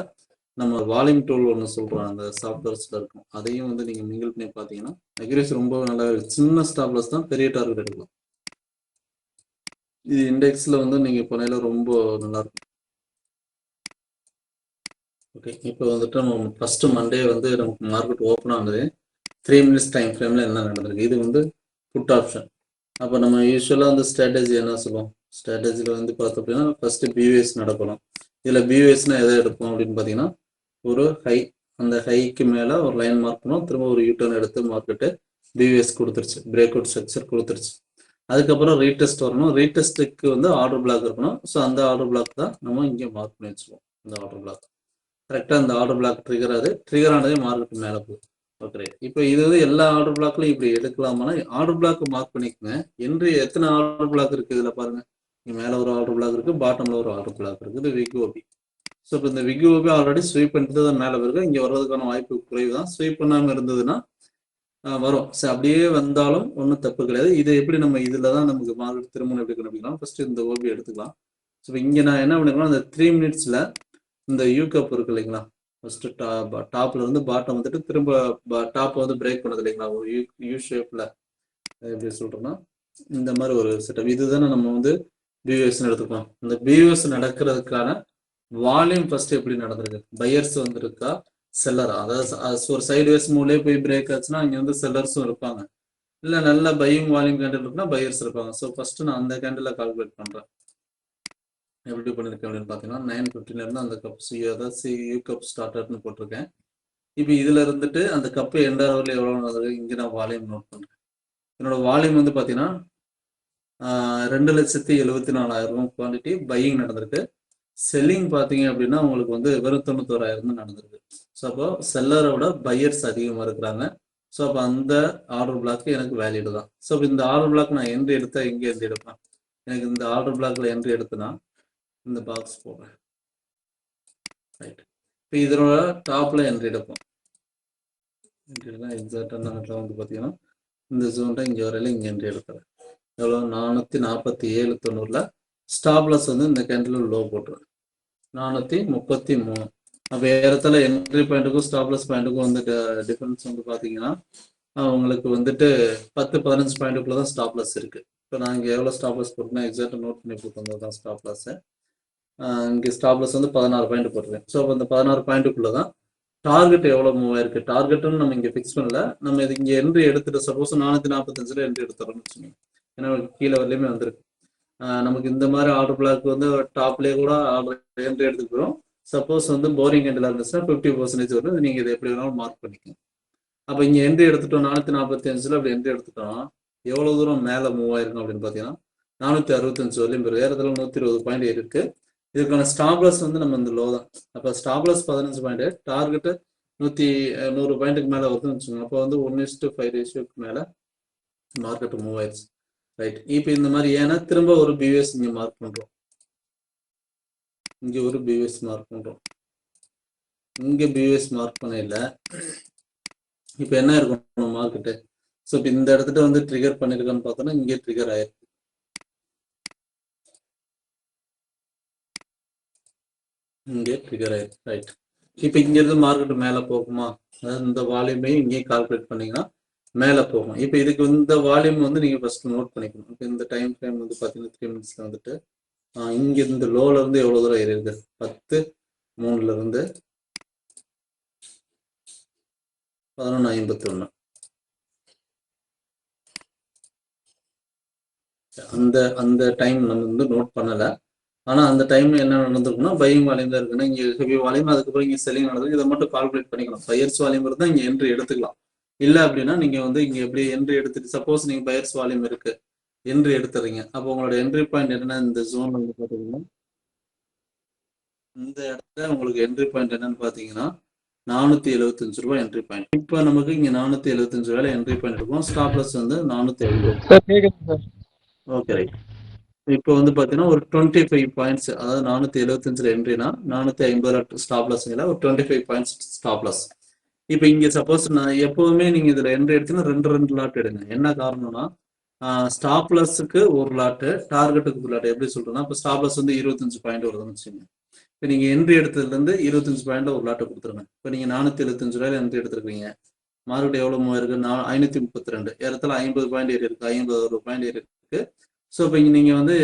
நம்ம வால்யூம் டூல் ஒன்று சொல்றோம் அந்த சாஃப்ட்வேர்ஸ்ல இருக்கும். அதையும் வந்து நீங்க மிங்கிள் பண்ணி பார்த்தீங்கன்னா அக்யூரேசி ரொம்ப நல்லா இருக்கு. சின்ன ஸ்டாப்லஸ் தான் பெரிய டார்கெட் எடுக்கலாம். இது இண்டெக்ஸ்ல வந்து நீங்க பண்ணையில ரொம்ப நல்லா இருக்கும். ஓகே, இப்போ வந்துட்டு நம்ம ஃபர்ஸ்ட் மண்டே வந்து நமக்கு மார்க்கெட் ஓப்பன் ஆனது 3 மினிட்ஸ் டைம் ஃப்ரேம்ல என்ன நடந்திருக்கு. இது வந்து புட் ஆப்ஷன். அப்போ நம்ம யூஸ்வலாக வந்து ஸ்ட்ராட்டஜி என்ன சொல்லுவோம், ஸ்ட்ராட்டஜியில் வந்து பார்த்தோம் அப்படின்னா ஃபர்ஸ்ட் பிவிஎஸ் நடக்கணும். இதில் பிவிஎஸ்னா எதை எடுப்போம் அப்படின்னு பார்த்தீங்கன்னா, ஒரு ஹை, அந்த ஹைக்கு மேலே ஒரு லைன் மார்க் பண்ணோம், திரும்ப ஒரு யூட்டர்ன் எடுத்து மார்க்கெட்டு பிவிஎஸ் கொடுத்துருச்சு, பிரேக் அவுட் ஸ்ட்ரக்சர் கொடுத்துருச்சு. அதுக்கப்புறம் ரீடெஸ்ட் வரணும். ரீடெஸ்ட்டுக்கு வந்து ஆர்டர் பிளாக் இருக்கணும். ஸோ அந்த ஆர்டர் பிளாக் தான் நம்ம இங்கே மார்க் பண்ணி வச்சுருவோம். இந்த ஆர்டர் பிளாக் கரெக்டாக இந்த ஆர்டர் பிளாக் ட்ரிகர் ஆகுது. ட்ரிகர் ஆனதே மார்க்கெட் மேலே போகுது. ஓகே, இப்போ இது வந்து எல்லா ஆர்டர் பிளாக்லையும் இப்படி எடுக்கலாமானா ஆர்டர் பிளாக் மார்க் பண்ணிக்கோங்க. என்று எத்தனை ஆர்டர் பிளாக் இருக்கு இதில் பாருங்க. இங்கே மேலே ஒரு ஆர்டர் பிளாக் இருக்கு, பாட்டம்ல ஒரு ஆர்டர் பிளாக் இருக்குது, விக்ஓபி. ஸோ இப்போ இந்த விக்ஓபி ஆல்ரெடி ஸ்வீப் பண்ணிட்டு தான் மேலே வருது. இங்கே வர்றதுக்கான வாய்ப்பு குறைவு தான். ஸ்வீப் பண்ணாமல் இருந்ததுன்னா வரும். ஸோ அப்படியே வந்தாலும் ஒன்றும் தப்பு கிடையாது. இது எப்படி நம்ம இதில் தான் நமக்கு மார்க்கெட் திரும்ப எப்படி கண்டுபிடிக்கலாம். ஃபர்ஸ்ட் இந்த ஓபி எடுத்துக்கலாம். ஸோ இங்கே நான் என்ன பண்ணிக்கலாம், அந்த 3 மினிட்ஸில் இந்த யூ கப் இருக்கு இல்லைங்களா, ஃபர்ஸ்ட் டாப்ல இருந்து பாட்டம் வந்துட்டு திரும்ப டாப் வந்து பிரேக் பண்ணது இல்லைங்களா, ஒரு யூ ஷேப்ல. எப்படி சொல்றோம்னா இந்த மாதிரி ஒரு செட்டப். இதுதானே நம்ம வந்து பியூஎஸ் எடுத்துக்கோம். இந்த பியூஎஸ் நடக்கிறதுக்கான வால்யூம் ஃபர்ஸ்ட் எப்படி நடந்திருக்கு, பையர்ஸ் வந்திருக்கா செல்லரா, அதாவது ஒரு சைட்வேஸ் மூவ்லயே போய் பிரேக் ஆச்சுன்னா இங்க வந்து செல்லர்ஸும் இருப்பாங்க, இல்ல நல்ல பையிங் வால்யூம் கேண்டில் இருக்குன்னா பையர்ஸ் இருப்பாங்க. ஸோ ஃபர்ஸ்ட் நான் அந்த கேண்டில கால்குலேட் பண்றேன். எப்படி பண்ணிருக்கேன் அப்படின்னு பாத்தீங்கன்னா 9:15 இருந்து அந்த கப் அதாவது யூ கப் ஸ்டார்டர்னு போட்டிருக்கேன். இப்போ இதுல இருந்துட்டு அந்த கப்பு எண்ட் வரல எவ்வளவு நடந்திருக்கு இங்க நான் வால்யூம் நோட் பண்றேன். என்னோட வால்யூம் வந்து பாத்தீங்கன்னா 2,74,000 குவான்டிட்டி பையிங் நடந்திருக்கு. செல்லிங் பாத்தீங்க அப்படின்னா உங்களுக்கு வந்து வெறும் 91,000 நடந்திருக்கு. ஸோ அப்போ செல்லரோட பையர்ஸ் அதிகமா இருக்கிறாங்க. ஸோ அப்போ அந்த ஆர்டர் பிளாக் எனக்கு வேலிடு தான். ஸோ இந்த ஆர்டர் பிளாக் நான் என்ட்ரி எடுத்தா எங்கே என்ட்ரி எடுப்பேன், எனக்கு இந்த ஆர்டர் பிளாக்ல என்ட்ரி எடுத்தனா இந்த பாக்ஸ் போடுறேன். ரைட், இப்போ இதனோட டாப்ல என்ட்ரி எடுப்போம். எக்ஸாக்டா வந்து பார்த்தீங்கன்னா இந்த ஜோன் இங்கே வரையில இங்கே என்ட்ரி எடுக்கிறேன். எவ்வளோ 447.90 ஸ்டாப்லஸ் வந்து இந்த கேண்டில் லோ போட்டுருவேன் 433. அப்போ ஏறத்தாழ என்ட்ரி பாயிண்ட்டுக்கும் ஸ்டாப்லஸ் பாயிண்ட்டுக்கும் வந்து டிஃபரன்ஸ் வந்து பார்த்தீங்கன்னா உங்களுக்கு வந்துட்டு 10-15 பாயிண்ட்டுக்குள்ள தான் ஸ்டாப்லஸ் இருக்கு. இப்போ நான் இங்கே எவ்வளோ ஸ்டாப்லஸ் போட்டுனா எக்ஸாக்டாக நோட் பண்ணி போட்டு வந்தது தான் ஸ்டாப்லஸ். இங்கே ஸ்டாப்லஸ் வந்து 16 பாயிண்ட் போட்டுருக்கேன். ஸோ அந்த 16 பாயிண்ட்டுக்குள்ள தான் டார்கெட் எவ்வளோ மூவ் ஆயிருக்கு, டார்கெட்னு நம்ம இங்கே ஃபிக்ஸ் பண்ணல. நம்ம இது இங்கே என்ட்ரி எடுத்துட்டு சப்போஸ் 445 என்ட்ரி எடுத்துறோம்னு வச்சுக்கோங்க, ஏன்னா கீழே வரலையுமே வந்திருக்கு. நமக்கு இந்த மாதிரி ஆர்டர் பிளாக் வந்து டாப்லேயே கூட ஆர்டர் என்ட்ரி எடுத்துக்கிறோம். சப்போஸ் வந்து போரிங் எண்டில் இருந்துச்சுன்னா 50% வரும். நீங்கள் இதை எப்படி வேணாலும் மார்க் பண்ணிக்கலாம். அப்போ இங்கே என்ட்ரி எடுத்துட்டோம் 445 அப்படி என்ட்ரி எடுத்துட்டோம், எவ்வளோ தூரம் மேலே மூவ் ஆயிருக்கும் அப்படின்னு பார்த்தீங்கன்னா 465 வரலையும் பெரும் ஏறதுல 120 பாயிண்ட் இருக்கு. இதுக்கான ஸ்டாப்லஸ் வந்து நம்ம இந்த லோ தான். அப்போ ஸ்டாப்லஸ் 15 பாயிண்ட், டார்கெட்டு 100 பாயிண்ட்டுக்கு மேலே வருதுன்னு வச்சுக்கோங்க. அப்போ வந்து 1:5 ரேஷியோக்கு மேலே மார்க்கெட் மூவ் ஆயிடுச்சு. ரைட், இப்போ இந்த மாதிரி ஏன்னா திரும்ப ஒரு பிவிஎஸ் இங்கே மார்க் பண்ணுறோம், இங்கே ஒரு பிவிஎஸ் மார்க் பண்ணுறோம், இங்கே பிவிஎஸ் மார்க் பண்ணல. இப்போ என்ன இருக்கும் மார்க்கெட்டு, ஸோ இப்போ இந்த இடத்துல வந்து ட்ரிகர் பண்ணிருக்கான்னு பார்த்தோன்னா இங்கே ட்ரிகர் ஆயிருக்கு, இங்கே ட்ரிகர் ஆயிருக்கு. ரைட், இப்போ இங்கேருந்து மார்க்கெட் மேலே போகுமா, அதாவது இந்த வால்யூமையும் இங்கேயும் கால்குலேட் பண்ணிங்கன்னா மேலே போகும். இப்போ இதுக்கு இந்த வால்யூம் வந்து நீங்கள் ஃபர்ஸ்ட் நோட் பண்ணிக்கணும். இப்போ இந்த டைம் ஃப்ரேம் வந்து பார்த்தீங்கன்னா 3 மினிட்ஸில் வந்துட்டு இங்கே இந்த லோல இருந்து எவ்வளோ தூரம் ஏறி இருக்கு, 10:03 இருந்து 11:51. அந்த அந்த டைம் நம்ம வந்து நோட் பண்ணலை. ஆனால் அந்த டைம் என்ன நடந்திருக்குன்னா பையிங் வால்யூம்ல இருக்குன்னா இங்கே ஹெவி வால்யூம், அதுக்கப்புறம் இங்கே செல்லிங் நடந்திருக்கு. இதை மட்டும் கால்குலேட் பண்ணிக்கணும். பையர்ஸ் வால்யூம் இருந்தால் இங்கே என்ட்ரி எடுத்துக்கலாம். இல்லை அப்படின்னா நீங்கள் வந்து இங்கே எப்படி என்ட்ரி எடுத்துட்டு சப்போஸ் நீங்கள் பையர்ஸ் வால்யூம் இருக்கு என்ட்ரி எடுத்துறீங்க, அப்போ உங்களோட என்ட்ரி பாயிண்ட் என்னன்னா இந்த ஜோன் வந்து பார்த்தீங்கன்னா இந்த இடத்துல உங்களுக்கு என்ட்ரி பாயிண்ட் என்னன்னு பார்த்தீங்கன்னா 475 ரூபாய் என்ட்ரி பாயிண்ட். இப்போ நமக்கு இங்கே 475 ரூபாயில என்ட்ரி பாயிண்ட் இருக்கும். ஸ்டாப்லஸ் வந்து 450. ஓகே ரைட், இப்போ வந்து பார்த்தீங்கன்னா ஒரு 25 பாயிண்ட்ஸ், அதாவது 475 என்ட்ரினா 450 ஸ்டாப்லஸ்ங்களா ஒரு 25 பாயிண்ட்ஸ் ஸ்டாப்லஸ். இப்போ இங்கே சப்போஸ் நான் எப்போவுமே நீங்கள் இதில் என்ட்ரி எடுத்தீங்கன்னா ரெண்டு லாட் எடுங்க. என்ன காரணம்னா ஸ்டாப்லஸுக்கு ஒரு லாட்டு, டார்கெட்டுக்கு ஒரு லாட். எப்படி சொல்றேன்னா இப்போ ஸ்டாப்லஸ் வந்து 25 பாயிண்ட் வருதுன்னு வச்சுக்கோங்க. இப்போ நீங்கள் என்ட்ரி எடுத்ததுலேருந்து 25 பாயிண்ட்ல ஒரு லாட்டை கொடுத்துருங்க. இப்போ நீங்கள் 475 ரூபாயில என்ட்ரி எடுத்துருக்கீங்க, மார்க்கெட் எவ்வளோ மூவ் இருக்கு 532, இடத்துல 50 பாயிண்ட் ஏறி இருக்கு, 51 பாயிண்ட் ஏறி இருக்கு. ஸோ இப்போ இங்கே நீங்கள் வந்து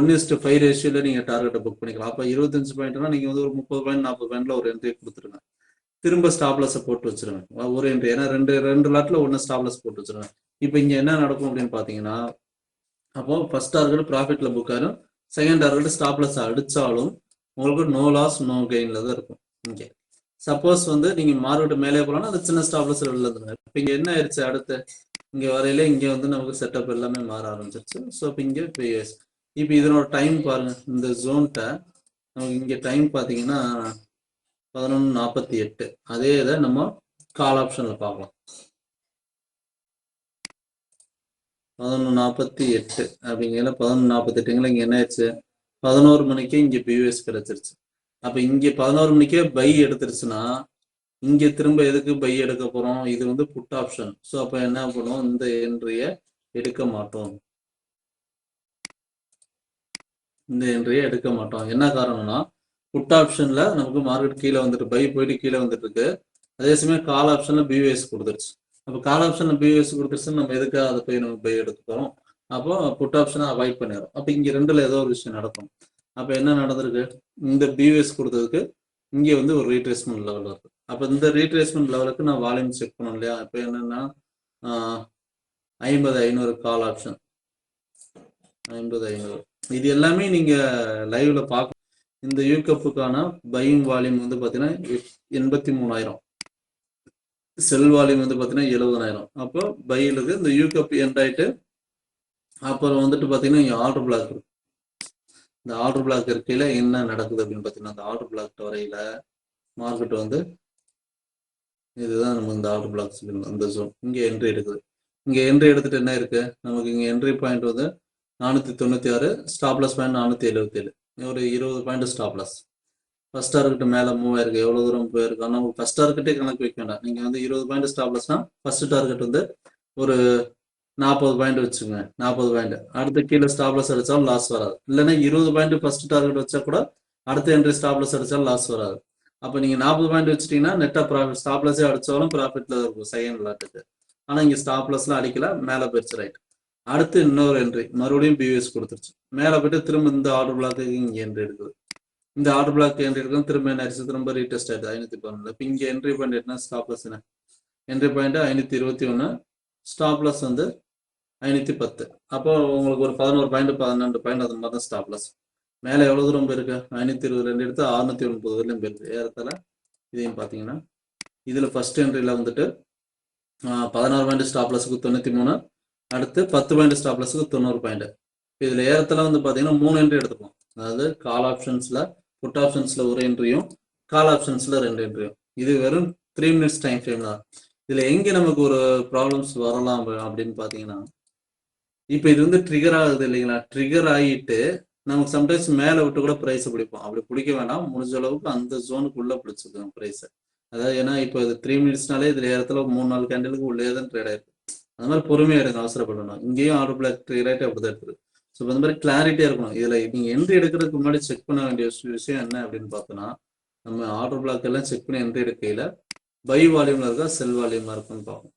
1:5 ரேஷியோல நீங்கள் டார்கெட்டை புக் பண்ணிக்கலாம். அப்போ 25 பாயிண்ட்னா நீங்கள் வந்து ஒரு 30 பாயிண்ட் 40 பாயிண்ட்ல ஒரு என்ட்ரி கொடுத்துருங்க. திரும்ப ஸ்டாப்லஸை போட்டு வச்சிருங்க ஒரு என்ட்ரி, ஏன்னா ரெண்டு லாட்ல ஒன்று ஸ்டாப்லஸ் போட்டு வச்சிருங்க. இப்போ இங்கே என்ன நடக்கும் அப்படின்னு பார்த்தீங்கன்னா அப்போ ஃபர்ஸ்ட் டார்கெட் ப்ராஃபிட்ல புக் ஆகும், செகண்ட் டார்கெட் ஸ்டாப்லஸ் அடிச்சாலும் உங்களுக்கு நோ லாஸ் நோ கெயின்ல தான் இருக்கும். இங்கே சப்போஸ் வந்து நீங்க மார்க்கெட் மேலே போகலாம்னா அது சின்ன ஸ்டாப்லஸ் வெளில இருந்துருங்க. இப்போ இங்க என்ன ஆயிடுச்சு, அடுத்து இங்க வரையில இங்க வந்து நமக்கு செட்டப் எல்லாமே மாற ஆரம்பிச்சிருச்சு. ஸோ இப்போ இங்கே ப்ரீவியஸ் இப்போ இதனோட டைம் பாருங்க, இந்த ஜோன்ட்ட நமக்கு இங்க டைம் பார்த்தீங்கன்னா 11:48. அதே இதை நம்ம கால் ஆப்ஷன்ல பார்க்கலாம். 11:48 அப்படிங்கிற 11:48 இங்க என்ன ஆயிடுச்சு, 11 மணிக்கு இங்க பிவிஎஸ் கிடைச்சிருச்சு. அப்ப இங்க 11 மணிக்கே பை எடுத்துருச்சுன்னா இங்க திரும்ப எதுக்கு பை எடுக்க போறோம், இது வந்து புட் ஆப்ஷன். ஸோ அப்ப என்ன பண்ணுவோம், இந்த என்ட்ரிய எடுக்க மாட்டோம், இந்த என்ட்ரிய எடுக்க மாட்டோம். என்ன காரணம்னா புட் ஆப்ஷன்ல நமக்கு மார்க்கெட் கீழே வந்துட்டு பை போயிட்டு கீழே வந்துட்டு இருக்கு, அதே சமயம் கால் ஆப்ஷன்ல பிவிஎஸ் கொடுத்துருச்சு. அப்போ கால் ஆப்ஷன்ல பிவிஎஸ் கொடுத்துருச்சுன்னு நம்ம எதுக்காக அதை போய் நம்ம பை எடுக்க போறோம், அப்போ புட் ஆப்ஷனை அவாய்ட் பண்ணிடுறோம். அப்போ இங்க ரெண்டுல ஏதோ ஒரு விஷயம் நடக்கும். அப்ப என்ன நடந்திருக்கு, இந்த பிவிஎஸ் கொடுத்ததுக்கு இங்கே வந்து ஒரு ரீட்ரேஸ்மெண்ட் லெவல் வருது. அப்ப இந்த ரீட்ரேஸ்மெண்ட் லெவலுக்கு நான் வால்யூம் செக் பண்ணணும் இல்லையா. இப்ப என்னன்னா 50-500 கால் ஆப்ஷன் 50-500 இது எல்லாமே நீங்க லைவ்ல பார்க்க. இந்த யூகப்புக்கான பையிங் வால்யூம் வந்து பாத்தீங்கன்னா 83,000, செல் வால்யூம் வந்து பாத்தீங்கன்னா 70,000. அப்போ பையிலுக்கு இந்த யூகப் எண்ட் ஆயிட்டு அப்புறம் வந்துட்டு பாத்தீங்கன்னா இங்க ஆர்டர் பிளாக் இருக்கு. இந்த ஆர்டர் பிளாக் இருக்கையில என்ன நடக்குது அப்படின்னு பாத்தீங்கன்னா, அந்த ஆர்டர் பிளாக் வரையில மார்க்கெட் வந்து இதுதான் நம்ம இந்த ஆர்டர் பிளாக் சொல்லணும். இந்த ஜோன் இங்க என்ட்ரி எடுக்குது. இங்க என்ட்ரி எடுத்துட்டு என்ன இருக்கு, நமக்கு இங்க என்ட்ரி பாயிண்ட் வந்து 496, ஸ்டாப்லஸ் பாயிண்ட் 477, ஒரு 20 பாயிண்ட் ஸ்டாப்லஸ். ஃபர்ஸ்ட் டார்கெட் மேல மூவ் ஆயிருக்கு, எவ்வளவு தூரம் போயிருக்கு. ஆனா ஃபர்ஸ்ட் டார்கெட்டே கணக்கு வைக்க வேண்டாம். நீங்க வந்து 20 பாயிண்ட் ஸ்டாப்லஸ்னா ஃபர்ஸ்ட் டார்கெட் வந்து ஒரு 40 பாயிண்ட் வச்சுங்க, 40 பாயிண்ட். அடுத்து கீழே ஸ்டாப்லஸ் அடிச்சாலும் லாஸ் வராது. இல்லைன்னா 20 பாயிண்ட் ஃபர்ஸ்ட் டார்கெட் வச்சா கூட அடுத்த என்ட்ரி ஸ்டாப்லஸ் அடிச்சாலும் லாஸ் வராது. அப்ப நீங்க 40 பாயிண்ட் வச்சுட்டீங்கன்னா நெட்டா ப்ராஃபிட், ஸ்டாப்லஸே அடிச்சாலும் ப்ராஃபிட்ல இருக்கும் செகண்ட் லாட்டுக்கு. ஆனா இங்க ஸ்டாப்லஸ்லாம் அடிக்கல, மேல போயிடுச்சு. ரைட். அடுத்து இன்னொரு என்ட்ரி மறுபடியும் பிவிஎஸ் கொடுத்துருச்சு, மேல போயிட்டு திரும்ப இந்த ஆர்டர் பிளாக்கு இங்க என்ட்ரி எடுக்குது. இந்த ஆர்டர் பிளாக் என்ட்ரி எடுக்கும், திரும்ப என்ன ஆயிடுச்சு, திரும்ப ரீடெஸ்ட் ஆயிடுது 512. இப்போ இங்க என்ட்ரி பாயிண்ட் என்ன, ஸ்டாப்லஸ் என்ன, என்ட்ரி பாயிண்ட் 521, ஸ்டாப்லஸ் வந்து 510. அப்போ உங்களுக்கு ஒரு 11 பாயிண்ட் 12 பாயிண்ட் அது மாதிரி தான் ஸ்டாப்லஸ். மேலே எவ்வளோ தூரம் போயிருக்கு, 522 எடுத்து 690 வரையிலும் போயிருக்கு ஏறத்தால. இதையும் பார்த்தீங்கன்னா இதில் ஃபர்ஸ்ட் என்ட்ரியில் வந்துட்டு 16 பாயிண்ட் ஸ்டாப்லஸுக்கு 93, அடுத்து 10 பாயிண்ட் ஸ்டாப்லஸுக்கு 90 பாயிண்ட். இதில் ஏறத்தால வந்து பார்த்தீங்கன்னா 3 என்ட்ரி எடுத்துப்போம். அதாவது கால் ஆப்ஷன்ஸில், புட் ஆப்ஷன்ஸில் ஒரு என்ட்ரியும், கால் ஆப்ஷன்ஸில் 2 என்ட்ரியும். இது வெறும் 3 மினிட்ஸ் டைம் ஃப்ரேம் தான். இதில் எங்கே நமக்கு ஒரு ப்ராப்ளம்ஸ் வரலாம் அப்படின்னு பார்த்தீங்கன்னா, இப்போ இது வந்து ட்ரிகர் ஆகுது இல்லைங்களா, ட்ரிகர் ஆகிட்டு நமக்கு சம்டைம்ஸ் மேலே விட்டு கூட ப்ரைஸ் பிடிப்போம். அப்படி பிடிக்க வேண்டாம், முடிஞ்ச அளவுக்கு அந்த ஜோனுக்குள்ளே பிடிச்சிக்கோங்க ப்ரைஸை. அதாவது ஏன்னா இப்போ இது 3 மினிட்ஸ்னாலே இதில் ஏறத்துல 3-4 கேண்டலுக்கு உள்ளே தான் ட்ரேட் ஆயிருக்கு. அந்த மாதிரி பொறுமையாக எடுங்க, அவசரப்படணும். இங்கேயும் ஆர்டர் பிளாக் ட்ரேட் ஆகிட்டு அப்படி தான் இருக்குது. ஸோ இந்த மாதிரி கிளாரிட்டியாக இருக்கணும். இதில் நீங்கள் என்ட்ரி எடுக்கிறதுக்கு முன்னாடி செக் பண்ண வேண்டிய விஷயம் என்ன அப்படின்னு பார்த்தோன்னா, நம்ம ஆர்டர் பிளாக் எல்லாம் செக் பண்ணி என்ட்ரி எடுக்கையில் பை வால்யூமில் இருக்கா செல் வால்யூமாக இருக்குன்னு பார்க்கணும்.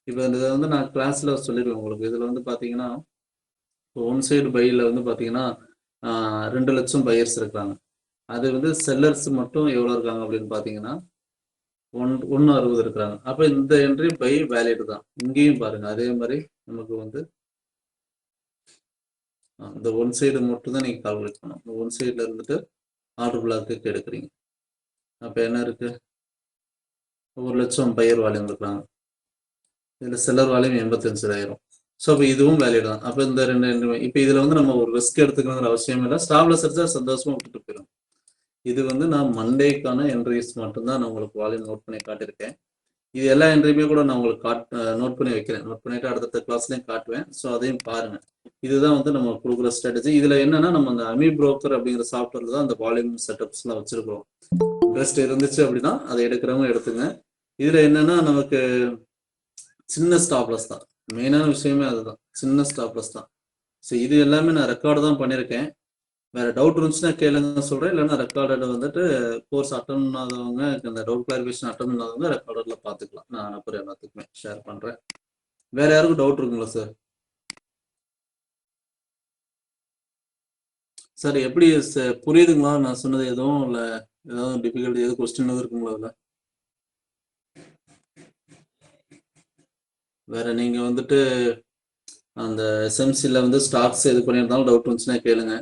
இப்போ இதை வந்து நான் கிளாஸில் சொல்லிடுவேன் உங்களுக்கு. இதில் வந்து பார்த்தீங்கன்னா ஒன் சைடு பையில் வந்து பார்த்தீங்கன்னா 2 லட்சம் பையர்ஸ் இருக்காங்க. அது வந்து செல்லர்ஸ் மட்டும் எவ்வளோ இருக்காங்க அப்படின்னு பார்த்தீங்கன்னா 160 இருக்கிறாங்க. அப்போ இந்த என்ட்ரி பை வேலிட் தான். இங்கேயும் பாருங்க அதே மாதிரி நமக்கு வந்து இந்த ஒன் சைடு மட்டும் தான் நீங்கள் கால்குலேட் பண்ணணும். இந்த ஒன் சைடில் இருந்துட்டு ஆர்டர் பிளாக்கு எடுக்கிறீங்க. அப்போ என்ன இருக்கு, 1 லட்சம் பையர் வால்யூம் இருக்கிறாங்க. இதில் செல்லர் வால்யூம் 85,000. ஸோ அப்போ இதுவும் வேலிட் தான். அப்போ இந்த ரெண்டு இப்போ இதில் வந்து நம்ம ஒரு ரிஸ்க் எடுத்துக்கணுங்கிற அவசியம் இல்லை. ஸ்டாப்லஸ் அடிச்சா சந்தோஷமா விட்டுட்டு போயிடும். இது வந்து நான் மண்டேக்கான என்ட்ரிஸ் மட்டும்தான் நான் உங்களுக்கு வால்யூம் நோட் பண்ணி காட்டியிருக்கேன். இது எல்லா என்ட்ரியுமே கூட நான் உங்களுக்கு நோட் பண்ணி வைக்கிறேன். நோட் பண்ணிட்டு அடுத்த கிளாஸ்லையும் காட்டுவேன். ஸோ அதையும் பாருங்க. இதுதான் வந்து நம்ம கொடுக்குற ஸ்ட்ராட்டஜி. இதுல என்னன்னா நம்ம அந்த அமி புரோக்கர் அப்படிங்கிற சாஃப்ட்வேர்ல தான் அந்த வால்யூம் செட்டப்ஸ்லாம் வச்சிருக்கிறோம். இன்ட்ரெஸ்ட் இருந்துச்சு அப்படின்னா அதை எடுக்கிறவங்க எடுத்துங்க. இதுல என்னன்னா நமக்கு சின்ன ஸ்டாப்லஸ் தான், மெயினான விஷயமே அதுதான், சின்ன ஸ்டாப்லஸ் தான். ஸோ இது எல்லாமே நான் ரெக்கார்டு தான் பண்ணியிருக்கேன். வேற டவுட் இருந்துச்சுன்னா கேளுங்க சொல்றேன். இல்லைன்னா ரெக்கார்டட் வந்துட்டு கோர்ஸ் அட்டன் பண்ணாதவங்க, இந்த டவுட் கிளாரிஃபிகேஷன் அட்டன் பண்ணாதவங்க ரெக்கார்டட்ல பார்த்துக்கலாம். நான் அனுப்புறேன், எல்லாத்துக்குமே ஷேர் பண்றேன். வேற யாருக்கும் டவுட் இருக்குங்களா சார்? சார் எப்படி புரியுதுங்களா நான் சொன்னது? எதுவும் இல்லை, ஏதாவது டிஃபிகல்ட்டி, எதுவும் கொஸ்டின் எதுவும் இருக்குங்களா அதில்? வேற நீங்க வந்துட்டு அந்த எஸ்எம்சியில் வந்து ஸ்டாக்ஸ் எது பண்ணியிருந்தாலும் டவுட் இருந்துச்சுன்னா கேளுங்க.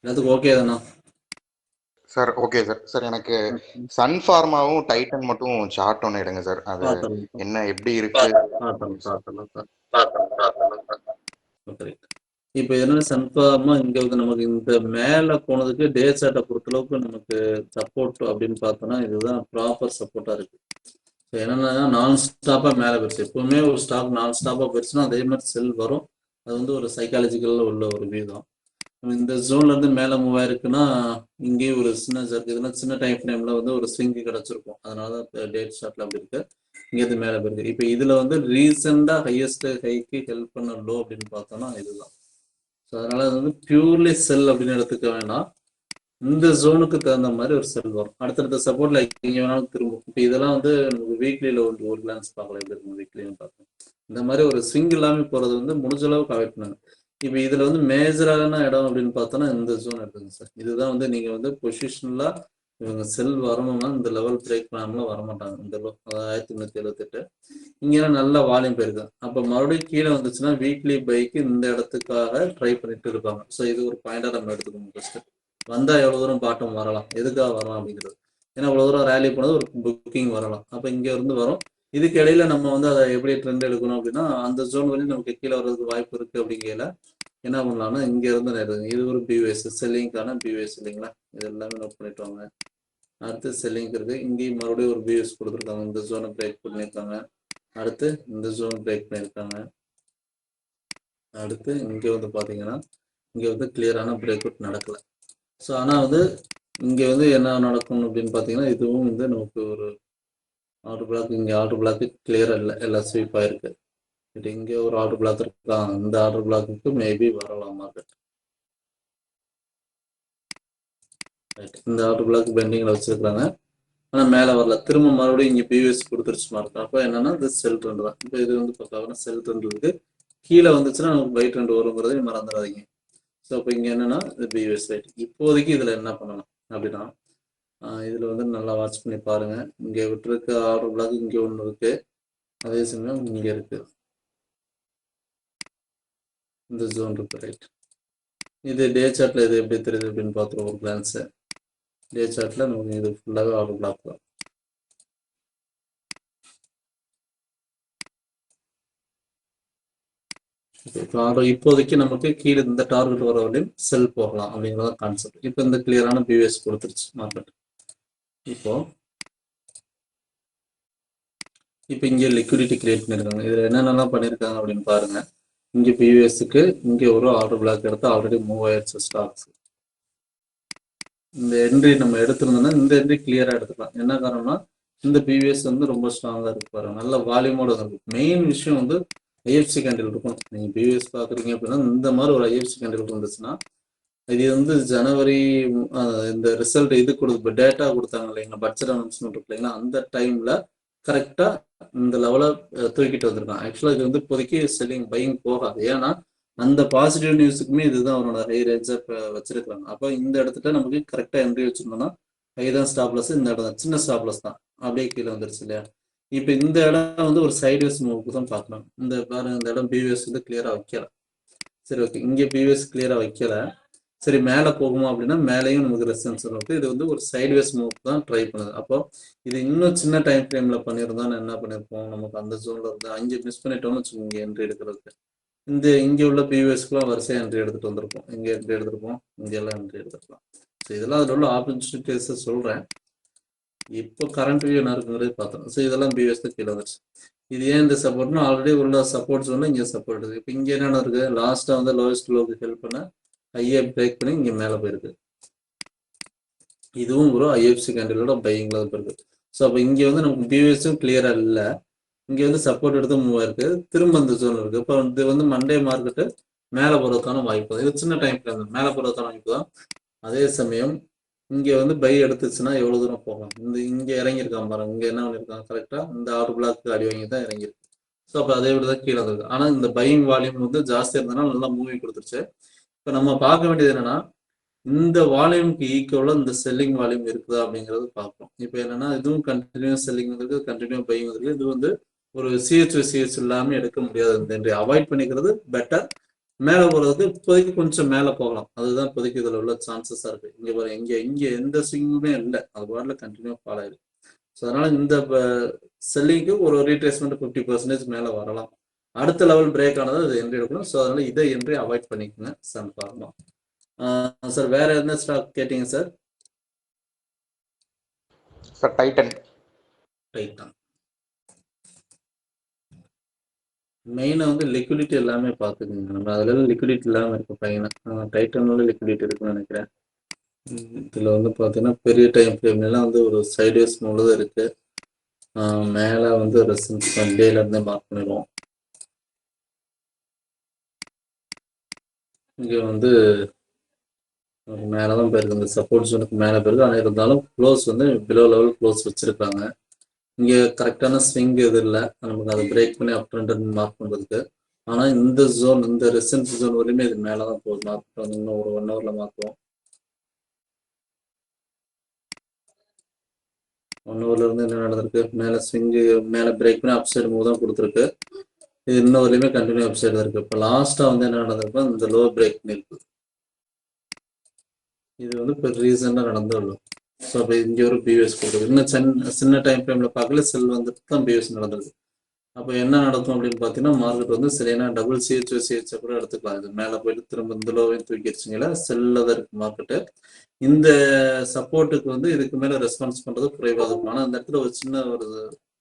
எல்லாத்துக்கும் ஓகே தானா சார்? Okay sir. சார் எனக்கு சன் ஃபார்மாவும் டைட்டன் மட்டும் சார்ட் ஒன்று எடுங்க சார். அது என்ன எப்படி இருக்கு? இப்போ என்ன சன்ஃபார்மா இங்க வந்து நமக்கு இந்த மேல போனதுக்கு டே சார்ட்டை பொறுத்தளவுக்கு நமக்கு சப்போர்ட் அப்படின்னு பார்த்தோம்னா இதுதான் ப்ராப்பர் சப்போர்ட்டா இருக்கு. என்னன்னா நான் ஸ்டாப்பா மேல போயிடுச்சு. எப்பவுமே ஒரு ஸ்டாக் நான் ஸ்டாப்பா போயிடுச்சுன்னா அதே மாதிரி செல் வரும். அது வந்து ஒரு சைக்காலஜிக்கல்ல உள்ள ஒரு வியூ தான். இந்த ஜோன்ல இருந்து மேல மூவ் ஆயிருக்குன்னா இங்கேயும் ஒரு சின்ன ஜர்க், இதெல்லாம் சின்ன டைம் ஃப்ரேம்ல வந்து ஒரு ஸ்விங் கிடைச்சிருக்கும். அதனாலதான் டேட் ஷார்ட்ல அப்படி இருக்கு. இங்கேருந்து மேல போயிருக்கு. இப்போ இதுல வந்து ரீசெண்டா ஹையஸ்ட் ஹைக்கு ஹெல்ப் பண்ண லோ அப்படின்னு பார்த்தோம்னா இதுதான். ஸோ அதனால அது வந்து பியூர்லி செல் அப்படின்னு எடுத்துக்க வேண்டாம். இந்த ஜோனுக்கு தகுந்த மாதிரி ஒரு செல் வரும். அடுத்தடுத்த சப்போர்ட்ல எங்க வேணாலும் திரும்பும். இப்போ இதெல்லாம் வந்து நமக்கு வீக்லியில ஒரு கிளான்ஸ் பார்க்கலாம், எப்படி இருக்கும் வீக்லின்னு பார்க்கலாம். இந்த மாதிரி ஒரு ஸ்விங் இல்லாமல் போறது வந்து முடிஞ்ச அளவுக்கு அவாய்ட் பண்ணுங்க. இப்போ இதுல வந்து மேஜரான இடம் அப்படின்னு பார்த்தோன்னா இந்த ஜோன் இருக்குங்க சார். இதுதான் வந்து நீங்க வந்து பொசிஷனலா இவங்க செல் வரணும்னா இந்த லெவல் பிரேக் பண்ணாமல வரமாட்டாங்க. இந்த 1378 இங்கெல்லாம் நல்ல வால்யூம் போயிருக்கு. அப்போ மறுபடியும் கீழே வந்துச்சுன்னா வீக்லி பைக்கு இந்த இடத்துக்காக ட்ரை பண்ணிட்டு இருப்பாங்க. ஸோ இது ஒரு பாயிண்டா நம்ம எடுத்துக்கணும் ஃபர்ஸ்ட். வந்தா எவ்வளவு தூரம் பாட்டம் வரலாம், எதுக்காக வரலாம் அப்படிங்கிறது. ஏன்னா இவ்வளவு தூரம் ரேலி போனது ஒரு புக்கிங் வரலாம். அப்போ இங்க இருந்து வரும். இதுக்கு இடையில நம்ம வந்து அதை எப்படி ட்ரெண்ட் எடுக்கணும் அப்படின்னா அந்த ஜோன் வரையும் நமக்கு கீழே வர்றதுக்கு வாய்ப்பு இருக்கு அப்படிங்கல என்ன பண்ணலாம்னா இங்க இருந்து நேருங்க. இது ஒரு பியூஎஸ் செல்லிங்கான பியூஎஸ் இல்லைங்களா, இது எல்லாமே நோட் பண்ணிட்டு வாங்க. அடுத்து செல்லிங் இருக்கு. இங்கேயும் மறுபடியும் ஒரு பியூஎஸ் கொடுத்துருக்காங்க. இந்த ஜோனை பிரேக் பண்ணியிருக்காங்க. அடுத்து இந்த ஜோன் பிரேக் பண்ணியிருக்காங்க. அடுத்து இங்க வந்து பாத்தீங்கன்னா இங்க வந்து கிளியரான பிரேக் அவுட் நடக்கல. ஸோ ஆனா வந்து இங்க வந்து என்ன நடக்கும் அப்படின்னு பாத்தீங்கன்னா இதுவும் வந்து நமக்கு ஒரு ஆர்டர் பிளாக், இங்க ஆர்டர் பிளாக் கிளியரா இல்லை, எல்லாம் ஸ்வீப் ஆயிருக்கு. இங்க ஒரு ஆர்டர் பிளாக் இருக்கலாம். இந்த ஆர்டர் பிளாக்கு மேபி வரலாம் மார்க்கெட். இந்த ஆர்டர் பிளாக் பெண்டிங்ல வச்சிருக்காங்க. ஆனா மேல வரல. திரும்ப மறுபடியும் இங்க பிவிஎஸ் கொடுத்துருச்சு மார்க்கெட். அப்போ என்னன்னா இது செல் ட்ரெண்ட் தான். இப்போ இது வந்து பார்த்தாங்கன்னா செல் ட்ரெண்ட் இருக்கு. கீழே வந்துச்சுன்னா நமக்கு பை ட்ரெண்ட் வருங்கிறதை மறந்துடாதீங்க. ஸோ அப்போ இங்க என்னன்னா இது பிவிஎஸ் ரைட். இப்போதைக்கு இதுல என்ன பண்ணணும் அப்படின்னா இதுல வந்து நல்லா வாட்ச் பண்ணி பாருங்க. இங்க விட்டுருக்க ஆர்டர் பிளாக் இங்க ஒன்று இருக்கு, அதே சமயம் இங்க இருக்கு இந்த ஜோன் இருக்கு ரைட். இது டே சார்ட்ல இது எப்படி தெரியுது அப்படின்னு பார்த்துருவோம் ஒரு கிளான்ஸ். டே சார்ட்ல நமக்கு இது ஃபுல்லாகவே ஆர்டர் பிளாக் தான். இப்போதைக்கு நமக்கு கீழே இந்த டார்கெட் வர வரையும் செல் போகலாம் அப்படிங்கிறத கான்செப்ட். இப்போ இந்த கிளியரான பிவிஎஸ் கொடுத்துருச்சு மார்க்கெட். இப்போ இங்க லிக்விடிட்டி கிரியேட் பண்ணிருக்காங்க. இதுல என்னென்னலாம் பண்ணிருக்காங்க அப்படின்னு பாருங்க. இங்க பிவிஎஸ்க்கு இங்க ஒரு ஆர்டர் பிளாக் எடுத்து ஆல்ரெடி மூவ் ஆயிடுச்சு ஸ்டாக்ஸ். இந்த என்ட்ரி நம்ம எடுத்திருந்தோம்னா இந்த என்ட்ரி கிளியரா எடுத்துக்கலாம். என்ன காரணம்னா இந்த பிவிஎஸ் வந்து ரொம்ப ஸ்ட்ராங்கா இருக்கு பாருங்க, நல்ல வால்யூமோட இருக்கு. மெயின் விஷயம் வந்து ஐஎஃப்சி கேண்டில் இருக்கணும். நீங்க பிவிஎஸ் பாக்குறீங்க அப்படின்னா இந்த மாதிரி ஒரு ஐஎஃப்சி கேண்டில் இருந்துச்சுன்னா இது வந்து ஜனவரி இந்த ரிசல்ட் இது கொடுத்து டேட்டா கொடுத்தாங்க இல்லைங்களா, பட்ஜெட் அனௌன்ஸ்மெண்ட் இருக்கு இல்லைங்களா, அந்த டைம்ல கரெக்டா இந்த லெவல தூக்கிட்டு வந்திருக்கான். ஆக்சுவலா இது வந்து இப்போதைக்கு செல்லிங் பையிங் போகாது. ஏன்னா அந்த பாசிட்டிவ் நியூஸுக்குமே இதுதான் அவனோட ஹை ரேஞ்சா வச்சிருக்காங்க. அப்போ இந்த இடத்துல நமக்கு கரெக்டா என்ட்ரி வச்சிருந்தோம்னா ஹை தான் ஸ்டாப்லஸ், இந்த இடம் சின்ன ஸ்டாப்லஸ் தான் அப்படியே கீழே வந்துருச்சு இல்லையா. இப்போ இந்த இடம் வந்து ஒரு சைட்வேஸ் மூவுக்கு தான் பார்க்கலாம். இந்த பாருங்க இந்த இடம் பிவிஎஸ் வந்து கிளியரா வைக்கல. சரி ஓகே, இங்க பிவிஎஸ் கிளியரா வைக்கல. சரி மேலே போகுமா அப்படின்னா மேலேயும் நமக்கு ரெசிஸ்டன்ஸ் இருக்கு. இது வந்து ஒரு சைட்வேஸ் மூவ் தான் ட்ரை பண்ணுது. அப்போ இது இன்னும் சின்ன டைம் ஃப்ரேம்ல பண்ணியிருந்தோம்னா என்ன பண்ணிருப்போம், நமக்கு அந்த ஜோன்ல இருந்து அங்கே மிஸ் பண்ணிட்டோம்னு வச்சுக்கோங்க என்ட்ரி எடுக்கிறதுக்கு. இங்க உள்ள பிவிஎஸ்க்குலாம் வரிசையா என்ட்ரி எடுத்துட்டு வந்திருப்போம். இங்க என்ட்ரி எடுத்திருப்போம், இங்க எல்லாம் என்ட்ரி எடுத்துருக்கலாம். ஸோ இதெல்லாம் அதில் உள்ள ஆப்பர்ச்சுனிட்டிஸ் சொல்றேன். இப்போ கரண்ட் வியூ என்ன இருக்குங்கிறது பார்த்தோம். ஸோ இதெல்லாம் பிவிஎஸ் கீழே வந்துருச்சு. இது ஏன் இந்த சப்போர்ட்னா ஆல்ரெடி உள்ள சப்போர்ட் ஜோன்ல இங்கே சப்போர்ட் இருக்கு. இப்போ இங்க என்னென்ன இருக்கு, லாஸ்டா வந்து லோவஸ்ட் லோக்கு ஹெல்ப் பண்ண ஹையை பிரேக் பண்ணி இங்க மேலே போயிருக்கு. இதுவும் ஒரு ஐஎஃப்சி கேண்டிலோட பையிங்ல இருக்கு. ஸோ அப்போ இங்க வந்து நமக்கு பிவிஎஸும் கிளியரா இல்லை. இங்க வந்து சப்போர்ட் எடுத்து மூவ் ஆயிருக்கு, திரும்ப இந்த ஜோன் இருக்கு. இப்போ இது வந்து மண்டே மார்க்கெட்டு மேலே போறதுக்கான வாய்ப்பு தான். இது சின்ன டைம் ஃப்ரேம் மேலே போறதுக்கான வாய்ப்பு தான். அதே சமயம் இங்க வந்து பை எடுத்துச்சுன்னா எவ்வளவு தூரம் போகலாம். இங்க இறங்கியிருக்கான் பாருங்க, இங்க என்ன பண்ணிருக்காங்க கரெக்டா இந்த ஆறு பிளாக் அடி வாங்கி தான் இறங்கியிருக்கு. ஸோ அப்போ அதே விட தான் கீழே இருக்கு. ஆனா இந்த பையிங் வால்யூம் வந்து ஜாஸ்தியா இருந்ததுனால நல்லா மூவி கொடுத்துருச்சு. இப்போ நம்ம பார்க்க வேண்டியது என்னன்னா இந்த வால்யூமுக்கு ஈக்குவலா இந்த செல்லிங் வால்யூம் இருக்குதா அப்படிங்கிறது பார்ப்போம். இப்போ என்னன்னா இதுவும் கண்டினியூஸ் செல்லிங் இருக்கு, கண்டினியூ பையிங் இருக்கு. இது வந்து ஒரு சிஹெச் இல்லாம எடுக்க முடியாது. அவாய்ட் பண்ணிக்கிறது பெட்டர். மேல போறதுக்கு இப்போதைக்கு கொஞ்சம் மேல போகலாம், அதுதான் இப்போதைக்கு இதுல உள்ள சான்சஸா இருக்கு. இங்க பாருங்க, இங்க எந்த ஸ்விங்குமே இல்லை, அது பாட்டுல கண்டினியூ ஃபாலோ ஆயிருக்கு. ஸோ அதனால இந்த செல்லிங்க்கு ஒரு ரீட்ரேஸ்மெண்ட் 50% மேல வரலாம். அடுத்த லெவல் பிரேக் ஆனது அது என்ட்ரி எடுக்கணும். ஸோ அதனால இதை என்ட்ரி அவாய்ட் பண்ணிக்கோங்க சன் ஃபார்மா. சார் வேற என்ன ஸ்டாக் கேட்டீங்க சார்? Sir Titan. டைட்டன் மெயினா வந்து லிக்விடிட்டி எல்லாமே பார்த்துக்கோங்க. நம்ம அதுல லிக்விடிட்டி இல்லாமல் இருக்க பையனா டைட்டனோட லிக்விடிட்டி இருக்குன்னு நினைக்கிறேன். இதுல வந்து பார்த்தீங்கன்னா பெரிய டைம் ஃப்ரேம்லாம் வந்து ஒரு சைட்வேஸ் மூலம் இருக்கு. மேலே வந்து ரெசிஸ்டன்ஸ் டேல இருந்தே மார்க் பண்ணிடுவோம். இங்க வந்து மேலதான் போயிருக்கு, இந்த சப்போர்ட் ஜோனுக்கு மேலே போயிருக்கு. ஆனால் இருந்தாலும் க்ளோஸ் வந்து பிலோ லெவல் க்ளோஸ் வச்சிருக்காங்க. இங்கே கரெக்டான ஸ்விங் எது இல்லை நமக்கு அதை பிரேக் பண்ணி அப் ட்ரெண்ட் மார்க் பண்ணுறதுக்கு. ஆனா இந்த ஜோன், இந்த ரெசன்ஸ் ஜோன் வரையுமே இது மேலதான் போகுது. மார்க்கெட் வந்து இன்னும் ஒரு 1 ஹவர்ல மாத்துவோம். 1 ஹவர்ல இருந்து என்ன நடந்திருக்கு, மேல ஸ்விங்கு மேல பிரேக் பண்ணி அப் சைடு மூவ் தான் கொடுத்துருக்கு. இது இன்னும் வரையுமே கண்டினியூ அப் சைடு தான் இருக்கு. இப்போ லாஸ்டா வந்து என்ன நடந்திருக்கு, இந்த லோ பிரேக் இருக்கு. இது வந்து இப்போ ரீசெண்டாக நடந்துள்ளது. ஸோ அப்போ இங்கே ஒரு பியூஎஸ் கொடுக்குது. இன்னும் சின்ன டைம் ஃப்ரேமில் பார்க்கல செல் வந்துட்டு தான் பியூஎஸ் நடந்தது. அப்போ என்ன நடக்கும் அப்படின்னு பார்த்தீங்கன்னா, மார்க்கெட் வந்து சரியான டபுள் சிஹெச் கூட எடுத்துக்கலாம். இது மேலே போயிட்டு திரும்ப இந்த லோவையும் தூக்கிடுச்சிங்களா, செல்லில் தான் இருக்கு மார்க்கெட்டு. இந்த சப்போர்ட்டுக்கு வந்து இதுக்கு மேலே ரெஸ்பான்ஸ் பண்ணுறது குறைவாக இருக்கும். ஆனால் அந்த இடத்துல ஒரு சின்ன ஒரு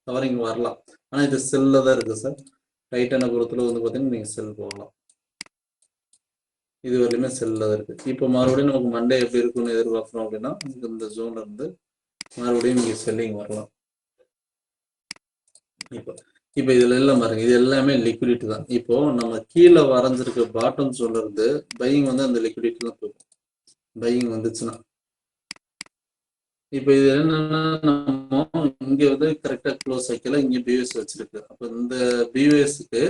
கவரிங் வரலாம். ஆனால் இது செல்லில் தான் இருக்குது சார். டைட்டான பொறுத்தளவு வந்து பார்த்தீங்கன்னா நீங்கள் செல் போகலாம். இது வரையுமே செல்லில் தான் இருக்குது. இப்போ மறுபடியும் நமக்கு மண்டே எப்படி இருக்குன்னு எதிர்பார்க்குறோம் அப்படின்னா, இந்த ஜோன்ல இருந்து மறுபடியும் இங்கே செல்லிங் வரலாம். இப்போ இதுல எல்லாம் பாருங்க, இது எல்லாமே லிக்விடிட்டி தான். இப்போ நம்ம கீழே வரைஞ்சிருக்க பாட்டம் ஜோன்ல இருந்து பையிங் வந்து அந்த லிக்விடிட்டி தான் போகும். பையிங் வந்துச்சுன்னா இப்போ இது என்னன்னா, நம்ம இங்க வந்து கரெக்டா க்ளோஸ் வைக்கல, இங்க பியூஎஸ் வச்சிருக்கு. அப்போ இந்த பியூஎஸ்க்கு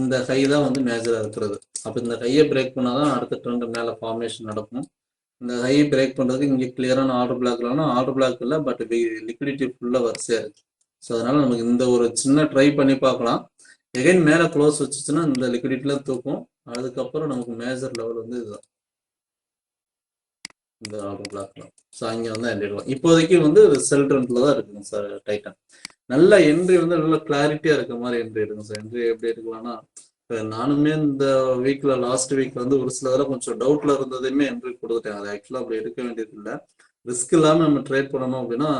இந்த ஹை தான் வந்து மேஜரா இருக்கிறது. அப்போ இந்த ஹையை பிரேக் பண்ணாதான் அடுத்த ட்ரெண்ட் மேல ஃபார்மேஷன் நடக்கும். இந்த ஹை பிரேக் பண்றதுக்கு இங்க கிளியரான ஆர்டர் பிளாக் இல்லைன்னா ஆர்டர் பிளாக் இல்லை, பட் லிக்விடிட்டி ஃபுல்லா வரிசையா இருக்கு. ஸோ அதனால நமக்கு இந்த ஒரு சின்ன ட்ரை பண்ணி பார்க்கலாம். எகைன் மேல க்ளோஸ் வச்சுச்சுன்னா இந்த லிக்விடிட்டில தூக்கும். அதுக்கப்புறம் நமக்கு மேஜர் லெவல் வந்து இதுதான், இந்த ஆர்டர் பிளாக்ல. ஸோ அங்கே வந்து என்ட்ரி இப்போதைக்கு வந்து செல் ட்ரெண்ட்ல தான் இருக்குங்க சார் டைட்டன். நல்ல என்ட்ரி வந்து நல்ல கிளாரிட்டியா இருக்க மாதிரி என்ட்ரி எடுங்க சார். என்ட்ரி எப்படி எடுக்கலாம்னா, நானுமே இந்த வீக்ல லாஸ்ட் வீக்ல வந்து ஒரு சில தடவை கொஞ்சம் டவுட்ல இருந்ததையுமே என்ட்ரி கொடுத்துட்டேன். அது ஆக்சுவலா அப்படி எடுக்க வேண்டியது இல்லை. ரிஸ்க் இல்லாம நம்ம ட்ரேட் பண்ணணும் அப்படின்னா,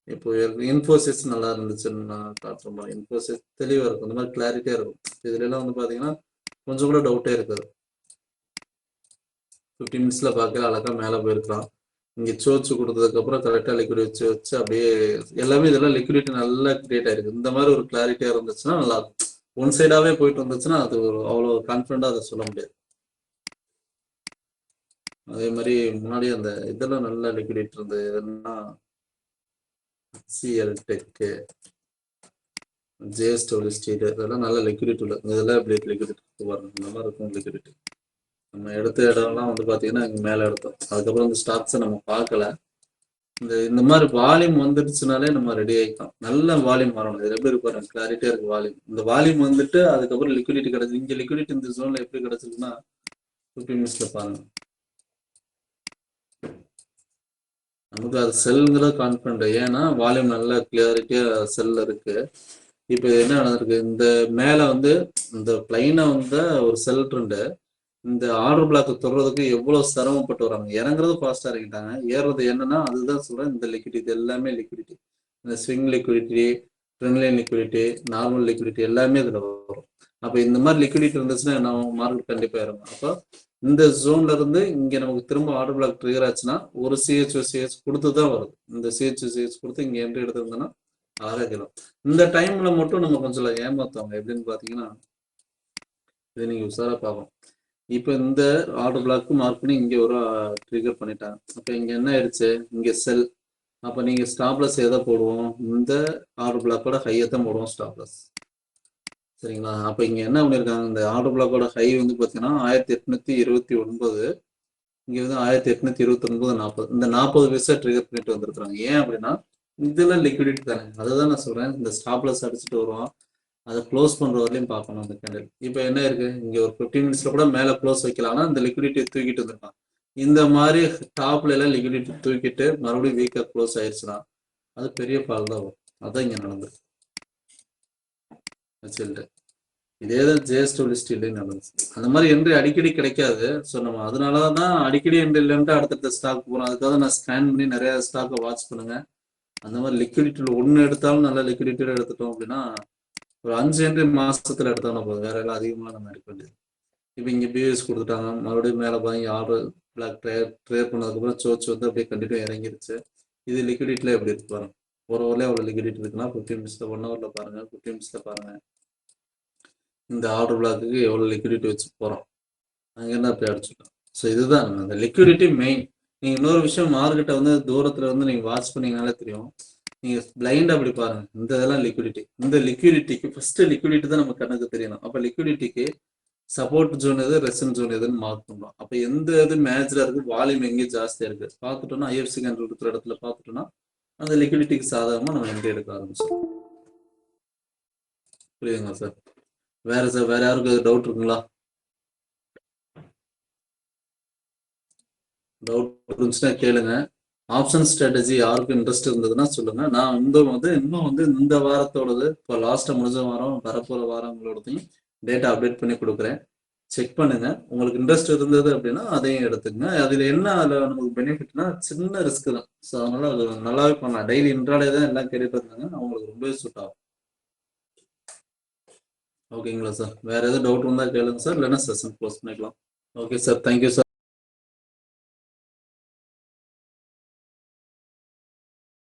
இப்போ இன்ஃபோசிஸ் நல்லா இருந்துச்சுன்னு நான் காட்டுறோம். இன்ஃபோசிஸ் தெளிவா இருக்கும், இந்த மாதிரி கிளாரிட்டியா இருக்கும். இதுல எல்லாம் வந்து பாத்தீங்கன்னா கொஞ்சம் கூட டவுட்டே இருக்காது. 15 மினிட்ஸ்ல பார்க்கல அழகா மேல போயிருக்கலாம். இங்க சோச்சு கொடுத்ததுக்கு அப்புறம் கரெக்டா லிக்விட் வச்சு வச்சு அப்படியே எல்லாமே இதெல்லாம் லிக்விடிட்டி நல்லா கிரியேட் ஆயிருக்கு. இந்த மாதிரி ஒரு கிளாரிட்டியா இருந்துச்சுன்னா நல்லா இருக்கும். ஒன் சைடாவே போயிட்டு இருந்துச்சுன்னா அது ஒரு அவ்வளவு கான்பிடண்டா அதை சொல்ல முடியாது. அதே மாதிரி முன்னாடி அந்த இதெல்லாம் நல்லா லிக்விடிட்டி இருந்தது. எதுனா சிஎல் டெக், ஜேஎஸ்டபிள்யூ ஸ்டீல், இதெல்லாம் நல்ல லிக்விடிட்டி உள்ள. இதெல்லாம் எப்படி லிக்விடிட்டி வரணும், இந்த மாதிரி இருக்கும் லிக்விடிட்டி. நம்ம எடுத்த இடம்லாம் வந்து பாத்தீங்கன்னா இங்க மேல எடுத்தோம். அதுக்கப்புறம் இந்த ஸ்டாக்ஸை நம்ம பார்க்கல. இந்த மாதிரி வால்யூம் வந்துடுச்சுனாலே நம்ம ரெடி ஆகிக்கலாம். நல்ல வால்யூம் வரணும். இது எப்படி இருக்கு, கிளாரிட்டியா இருக்கு வால்யூம். இந்த வால்யூம் வந்துட்டு அதுக்கப்புறம் லிக்விடிட்டி கிடைச்சு. இங்க லிக்விடிட்டி இந்த ஜோன்ல எப்படி கிடைச்சிருக்குன்னா 15 மினிட்ஸ்ல பாருங்க. நமக்கு அது செல்லுங்கிற கான்ஃபிடண்ட். ஏன்னா வால்யூம் நல்ல கிளியாரிட்டியா செல்ல இருக்கு. இப்போ என்ன நடந்திருக்கு, இந்த மேல வந்து இந்த பிளைனா வந்து ஒரு செல் ட்ரெண்டு இந்த ஆர்டர் பிளாக் தொடுறதுக்கு எவ்வளவு சிரமப்பட்டு வராங்க. இறங்குறது ஃபாஸ்டா இறங்கிட்டாங்க, ஏறுறது என்னன்னா அதுதான் சொல்றேன். இந்த லிக்விடிட்டி எல்லாமே லிக்விடிட்டி, இந்த swing liquidity, trendline liquidity, normal liquidity எல்லாமே இதுல வரும். அப்ப இந்த மாதிரி லிக்விடிட்டி இருந்துச்சுன்னா நம்ம மார்க்கெட் கண்டிப்பா இறங்கும். அப்போ இந்த ஜோன்ல இருந்து இங்க நமக்கு திரும்ப ஆர்டர் பிளாக் ட்ரிகர் ஆச்சுன்னா ஒரு சிஹெச் கொடுத்து தான் வருது. இந்த சிஹெச் கொடுத்து இங்க என்ட்ரி எடுத்திருந்தோம்னா அழகா கிலோ. இந்த டைம்ல மட்டும் நம்ம கொஞ்சம் ஏமாத்துவாங்க. எப்படின்னு பாத்தீங்கன்னா, இதை நீங்க உஷாரா பார்க்கணும். இப்போ இந்த ஆர்டர் பிளாக் மார்க் பண்ணி இங்க ஒரு ட்ரிகர் பண்ணிட்டாங்க. அப்ப இங்க என்ன ஆயிடுச்சு, இங்க செல். அப்ப நீங்க ஸ்டாப்லஸ் எதை போடுவோம், இந்த ஆர்டர் பிளாக்கோட ஹையை தான் போடுவோம் ஸ்டாப்லஸ். சரிங்களா. அப்ப இங்க என்ன பண்ணிருக்காங்க, இந்த ஆர்டர் பிளாக்கோட ஹை வந்து பாத்தீங்கன்னா 1829, இங்க வந்து 1829 40. இந்த 40 பைசா ட்ரிகர் பண்ணிட்டு வந்திருக்காங்க. ஏன் அப்படின்னா இதெல்லாம் லிக்விடிட்டி தானே. அதுதான் நான் சொல்றேன். இந்த ஸ்டாப்லஸ் அடிச்சுட்டு வருவோம், அதை க்ளோஸ் பண்ற வரலையும் பார்க்கணும் அந்த கேண்டில். இப்போ என்ன இருக்கு, இங்க ஒரு 15 மினிட்ஸ்ல கூட மேல க்ளோஸ் வைக்கலாம். இந்த லிக்விடிட்டியை தூக்கிட்டு வந்திருக்கான். இந்த மாதிரி டாப்ல எல்லாம் லிக்விடிட்டி தூக்கிட்டு மறுபடியும் வீக்கா க்ளோஸ் ஆயிடுச்சுன்னா அது பெரிய பால் தான் வரும். அதான் இங்க நடந்திருக்கு. இதேதான் ஜேஎஸ்டபிள்யூ ஸ்டீல்லையும் நடந்துச்சு. அந்த மாதிரி என்ட்ரி அடிக்கடி கிடைக்காது. ஸோ நம்ம அதனாலதான் அடிக்கடி என்ட்ரி இல்லைன்ட்டு அடுத்தடுத்த ஸ்டாக் போறோம். அதுக்காக நான் ஸ்கேன் பண்ணி நிறைய ஸ்டாக்கை வாட்ச் பண்ணுங்க. அந்த மாதிரி லிக்விடிட்டியில் ஒன்று எடுத்தாலும் நல்ல லிக்விடிட்டியில் எடுத்துட்டோம் அப்படின்னா ஒரு 5 என்ட்ரி மாசத்துல எடுத்தோம்னா போதும். வேற எல்லாம் அதிகமாக நம்ம எடுக்க வேண்டியது. இப்போ இங்கே பிஎஸ் கொடுத்துட்டாங்க, மறுபடியும் மேலே பாருங்க ஆர்டர் பிளாக் ட்ரேட் பண்ணதுக்கப்புறம் சோச்சு வந்து அப்படியே கண்டிப்பாக இறங்கிருச்சு. இது லிக்விடிட்டியில் எப்படி இருக்கு பாருங்க. ஒரு ஹவர்ல எவ்வளோ லிக்விடிட்டி இருக்குன்னா 15 மினிட்ஸ்ல, 1 ஹவர்ல பாருங்க, 15 மினிட்ஸ்ல பாருங்க இந்த ஆர்டர் பிளாக்கு எவ்வளோ லிக்விடிட்டி வச்சு போகிறோம். அங்கே என்ன போய் அடிச்சுட்டோம். ஸோ இதுதான் அந்த லிக்விடிட்டி மெயின். நீங்கள் இன்னொரு விஷயம், மார்க்கெட்டை வந்து தூரத்தில் வந்து நீங்கள் வாட்ச் பண்ணீங்கனாலே தெரியும். நீங்க பிளைண்ட் அப்படி பாருங்க. இந்த இதெல்லாம் லிக்விடிட்டி. இந்த லிக்விடிட்டிக்கு ஃபர்ஸ்ட் லிக்விடிட்டி தான் நம்ம கண்ணுக்கு தெரியணும். அப்ப லிக்விடிட்டிக்கு சப்போர்ட் ஜோன் எது, ரெசன் ஜோன் எதுன்னு மார்க் பண்றோம். அப்ப எந்த இது மேஜரா இருக்கு, வால்யூம் எங்கே ஜாஸ்தியா இருக்கு பார்த்துட்டோம்னா, ஐஎஃப்சி கேண்டில் இருக்கிற இடத்துல பார்த்துட்டோம்னா அந்த லிக்விடிட்டிக்கு சாதகமா நம்ம என்ட்ரி எடுக்க ஆரம்பிச்சோம். புரியுதுங்களா சார்? சார் வேற யாருக்கு டவுட் இருக்குங்களா? டவுட் இருந்துச்சுன்னா கேளுங்க. ஆப்ஷன் ஸ்ட்ராட்டஜி யாருக்கு இன்ட்ரெஸ்ட் இருந்ததுன்னா சொல்லுங்க. நான் இன்னும் இந்த வாரத்தோடது இப்போ லாஸ்ட்டாக முடிஞ்ச வாரம் வரப்போகிற வாரங்களோடதையும் டேட்டா அப்டேட் பண்ணி கொடுக்குறேன். செக் பண்ணுங்க. உங்களுக்கு இன்ட்ரெஸ்ட் இருந்தது அப்படின்னா அதையும் எடுத்துங்க. அதில் என்ன அதில் நமக்கு பெனிஃபிட்னா சின்ன ரிஸ்க் தான். ஸோ அதனால அது நல்லாவே பண்ணலாம். டெய்லி இன்ட்ராடே தான் எல்லாம் கேட்டுட்டு இருந்தாங்க. அவங்களுக்கு ரொம்பவே சூட் ஆகும். ஓகேங்களா சார்? வேற எதாவது டவுட் இருந்தால் கேளுங்க சார், இல்லைன்னா செஷன் க்ளோஸ் பண்ணிக்கலாம். Okay sir, thank you sir.